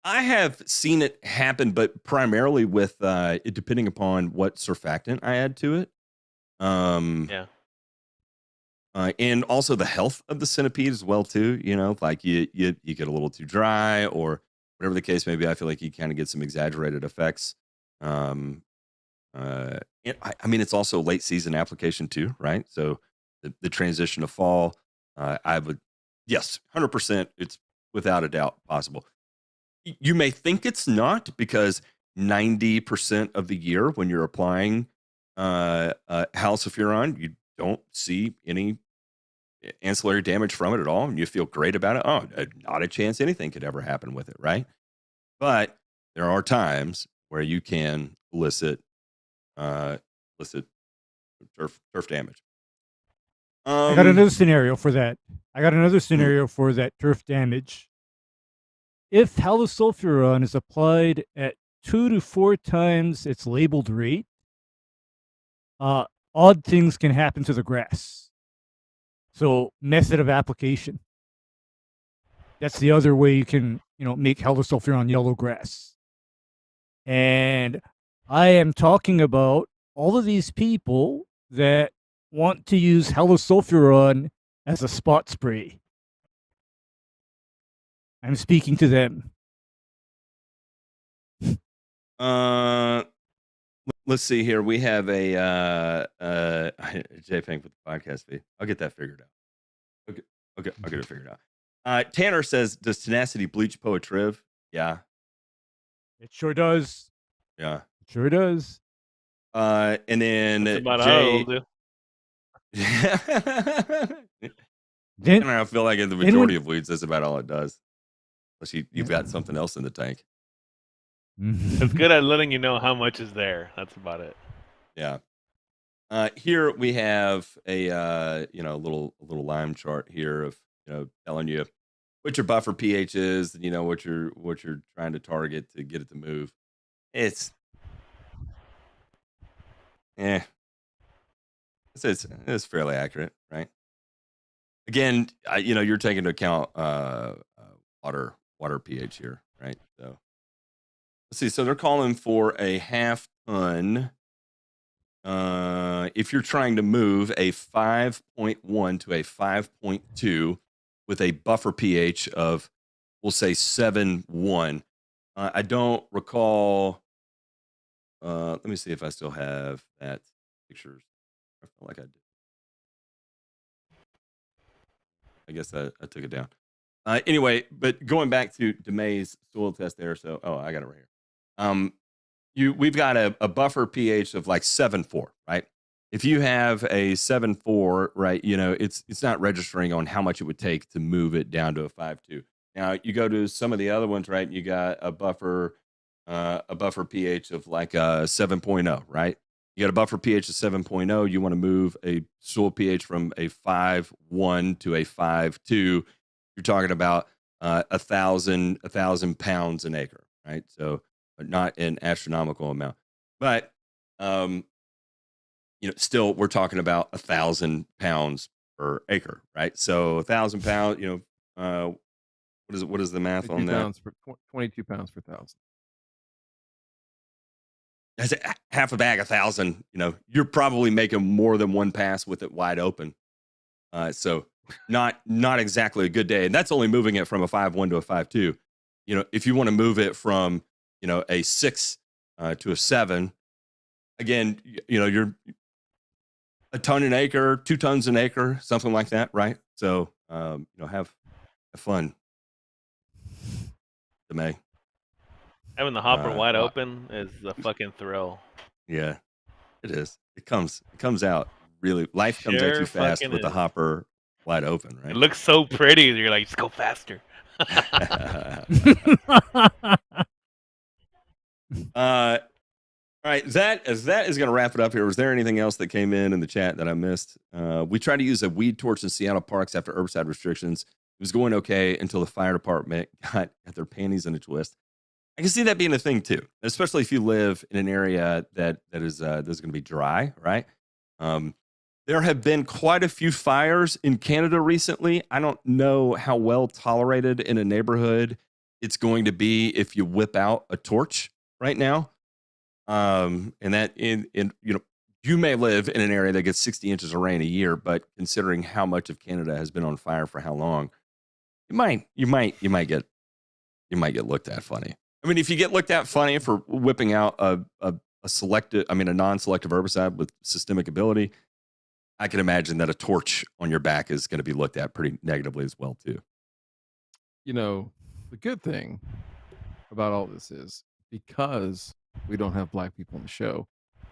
I have seen it happen, but primarily with it depending upon what surfactant I add to it. Yeah. And also the health of the centipede as well too. Like you get a little too dry or whatever the case may be. I feel like you kind of get some exaggerated effects. I mean, it's also late season application too, right? So the transition to fall, I would, yes, 100%. It's without a doubt possible. You may think it's not because 90% of the year when you're applying halcifuron, you don't see any ancillary damage from it at all, and you feel great about it. Oh, not a chance anything could ever happen with it, right? But there are times where you can elicit turf damage. I got another scenario for that. For that turf damage. If halosulfuron is applied at 2 to 4 times its labeled rate, odd things can happen to the grass. So, method of application. That's the other way you can, make halosulfuron yellow grass. And I am talking about all of these people that want to use halosulfuron as a spot spray. I'm speaking to them. Let's see here. We have a JPEG with the podcast fee. I'll get that figured out. Okay, I'll get it figured out. Tanner says, does tenacity bleach Poetriv? Yeah. It sure does. Yeah. It sure does. And then That's about Jay. how I feel like in the majority of weeds, that's about all it does. Unless you've got something else in the tank. It's good at letting you know how much is there. That's about it. Yeah. Here we have a little line chart here of telling you what your buffer pH is, and what you're trying to target to get it to move. It's fairly accurate, right? Again, you're taking into account water pH here, right? So let's see. So they're calling for a half ton. If you're trying to move a 5.1 to a 5.2 with a buffer pH of, we'll say 7.1. I don't recall. Let me see if I still have that pictures. I feel like I did. I guess I took it down. Anyway, but going back to DeMay's soil test there. So, I got it right here. We've got a buffer pH of like 7.4, right? If you have a 7.4, right, it's not registering on how much it would take to move it down to a 5.2. Now you go to some of the other ones, right? You got a buffer pH of like 7.0, right? You got a buffer pH of 7.0. You want to move a soil pH from a 5.1 to a 5.2. You're talking about 1,000 pounds an acre, right? So not an astronomical amount, but still we're talking about 1,000 pounds per acre, right? So 1,000 pounds, what is the math on that? 22 pounds per 1,000. that's half a bag, 1,000. You're probably making more than one pass with it wide open. So not exactly a good day, and that's only moving it from a 5.1 to a 5.2. If you want to move it from a 6 to a 7, again, you're a ton an acre, 2 tons an acre, something like that, right? So have fun, May. Having the hopper wide open is a fucking thrill. Yeah, it is. It comes out really. Life comes at you fast with the hopper wide open, right? It looks so pretty. You're like, just go faster. All right, that is going to wrap it up here. Was there anything else that came in the chat that I missed? We tried to use a weed torch in Seattle parks after herbicide restrictions. It was going okay until the fire department got their panties in a twist. I can see that being a thing too, especially if you live in an area that is going to be dry, right? There have been quite a few fires in Canada recently. I don't know how well tolerated in a neighborhood it's going to be if you whip out a torch right now. And that you may live in an area that gets 60 inches of rain a year, but considering how much of Canada has been on fire for how long, you might get looked at funny. I mean, if you get looked at funny for whipping out a non-selective herbicide with systemic ability, I can imagine that a torch on your back is going to be looked at pretty negatively as well too. The good thing about all this is because we don't have black people on the show.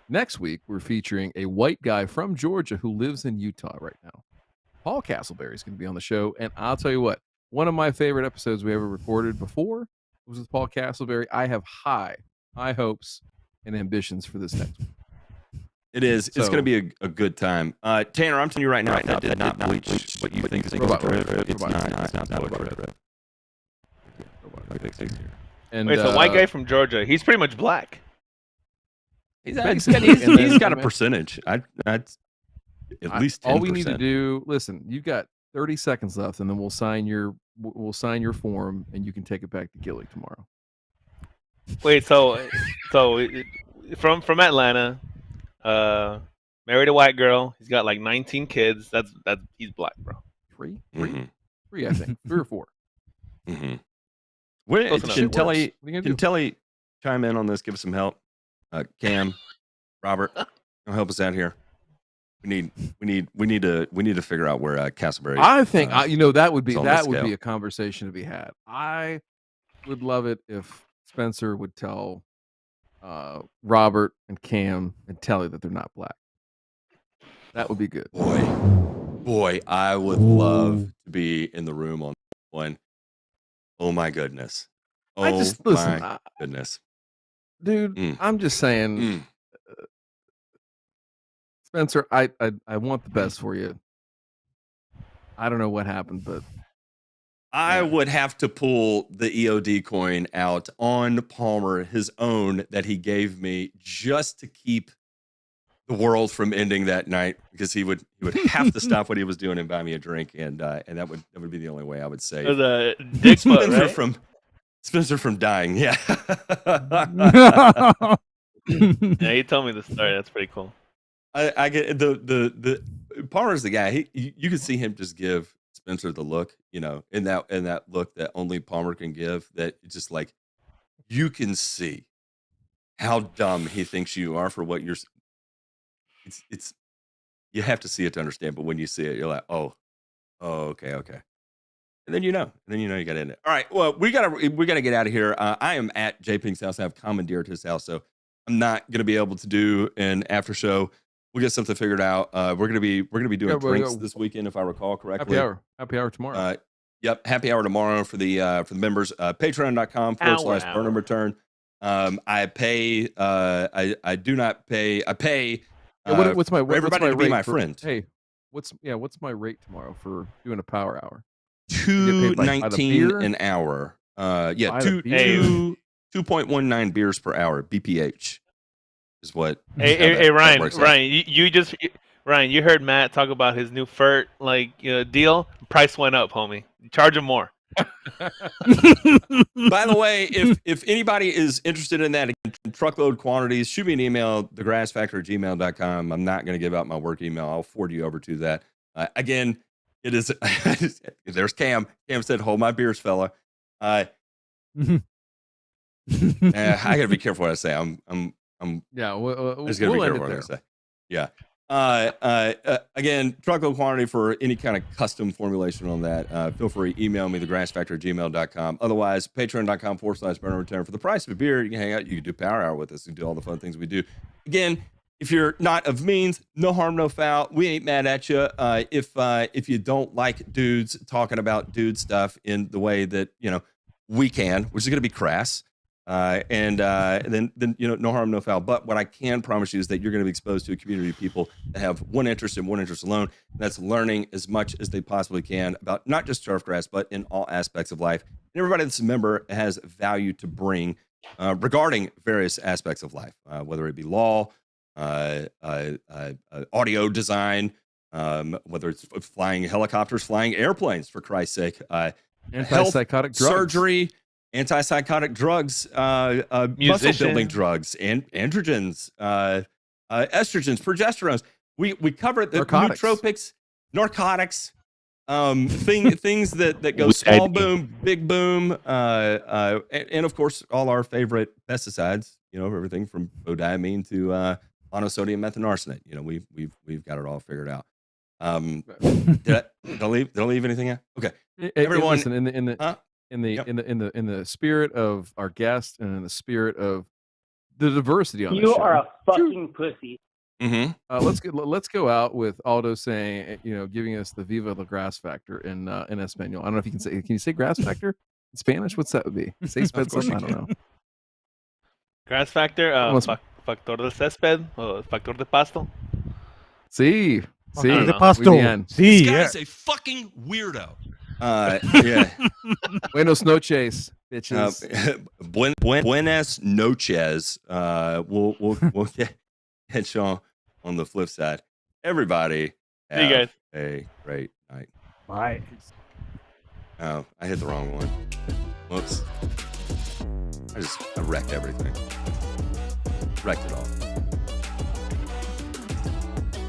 Next week, we're featuring a white guy from Georgia who lives in Utah right now. Paul Castleberry is going to be on the show. And I'll tell you what, one of my favorite episodes we ever recorded before was with Paul Castleberry. I have high hopes and ambitions for this next week. It is. It's going to be a good time. Tanner, I'm telling you right now, that did not bleach what you think is a good drip. It's not drip. And wait, so white guy from Georgia, he's pretty much black. He's got a percentage. At least 10%. All we need to do, listen, you've got 30 seconds left, and then we'll sign your form, and you can take it back to Gilly tomorrow. Wait, so from Atlanta, married a white girl. He's got like 19 kids. That's he's black, bro. Three, Mm-hmm. I think, 3 or 4. Mm-hmm. Can Telly chime in on this? Give us some help. Cam, Robert, help us out here. We need to figure out where Castleberry. I think that would be a conversation to be had. I would love it if Spencer would tell Robert and Cam and Telly that they're not black. That would be good. Boy, I would love to be in the room on one. Oh my goodness. Goodness. Dude, I'm just saying, Spencer, I want the best for you. I don't know what happened, but I would have to pull the EOD coin out on Palmer, his own that he gave me, just to keep the world from ending that night, because he would have to stop what he was doing and buy me a drink, and that would be the only way I would say the dick butt, right? Spencer from dying. Yeah. Yeah, he told me the story. That's pretty cool. I get the Palmer's the guy. You can see him just give Spencer the look, in that look that only Palmer can give. That it's just like you can see how dumb he thinks you are for what you're. It's you have to see it to understand, but when you see it, you're like, oh, okay. And then you got to end it. All right. Well, we gotta get out of here. I am at J Pink's house. I have commandeered his house, so I'm not gonna be able to do an after show. We'll get something figured out. We're gonna be doing drinks this weekend, if I recall correctly. Happy hour tomorrow. Yep, happy hour tomorrow for the members. Patreon.com/Burnham Return. I pay. I do not pay. I pay. What's my everybody to be my friend? Hey, what's my rate tomorrow for doing a power hour? $2.19 an hour. 2.19 beers per hour. BPH is what. Hey, Ryan, you heard Matt talk about his new FERT deal. Price went up, homie. Charge him more. By the way, if anybody is interested in that in truckload quantities, shoot me an email, thegrassfactor@gmail.com. I'm not going to give out my work email. I'll forward you over to that. Again, it is. There's Cam. Cam said, "Hold my beers, fella." I gotta be careful what I say. I'm Yeah, I just gotta be careful what I say. Yeah. Again, truckload quantity for any kind of custom formulation on that. Feel free, email me, thegrassfactor@gmail.com. Otherwise, patreon.com/burn-return. For the price of a beer, you can hang out, you can do power hour with us, and do all the fun things we do. Again, if you're not of means, no harm, no foul. We ain't mad at you. If you don't like dudes talking about dude stuff in the way that, we can, which is going to be crass. And then no harm, no foul. But what I can promise you is that you're going to be exposed to a community of people that have one interest and one interest alone. And that's learning as much as they possibly can about not just turfgrass, but in all aspects of life. And everybody that's a member has value to bring regarding various aspects of life, whether it be law, audio design, whether it's flying helicopters, flying airplanes, for Christ's sake, antipsychotic drugs, surgery, antipsychotic drugs, muscle building drugs, and androgens, estrogens, progesterones. We covered the nootropics, narcotics, things that go small boom, big boom, and of course all our favorite pesticides. Everything from prodiamine to monosodium methanorsinate. We've got it all figured out. Did I leave anything out? Okay, everyone. Listen, in the spirit of our guest and in the spirit of the diversity on the show, you are a fucking pussy. Mm-hmm. Let's go out with Aldo saying, giving us the Viva la Grass Factor in Espanol. I don't know if you can say. Can you say Grass Factor in Spanish? What's that would be? Say sped. I don't know. Grass Factor, factor de césped, or factor de pasto. Sí, de pasto. This guy's a fucking weirdo. Yeah. Buenos noches, bitches. Buenas noches. We'll catch you on the flip side. Everybody, see you guys. A great night. Bye. Oh, I hit the wrong one. Whoops. I wrecked everything. Wrecked it all.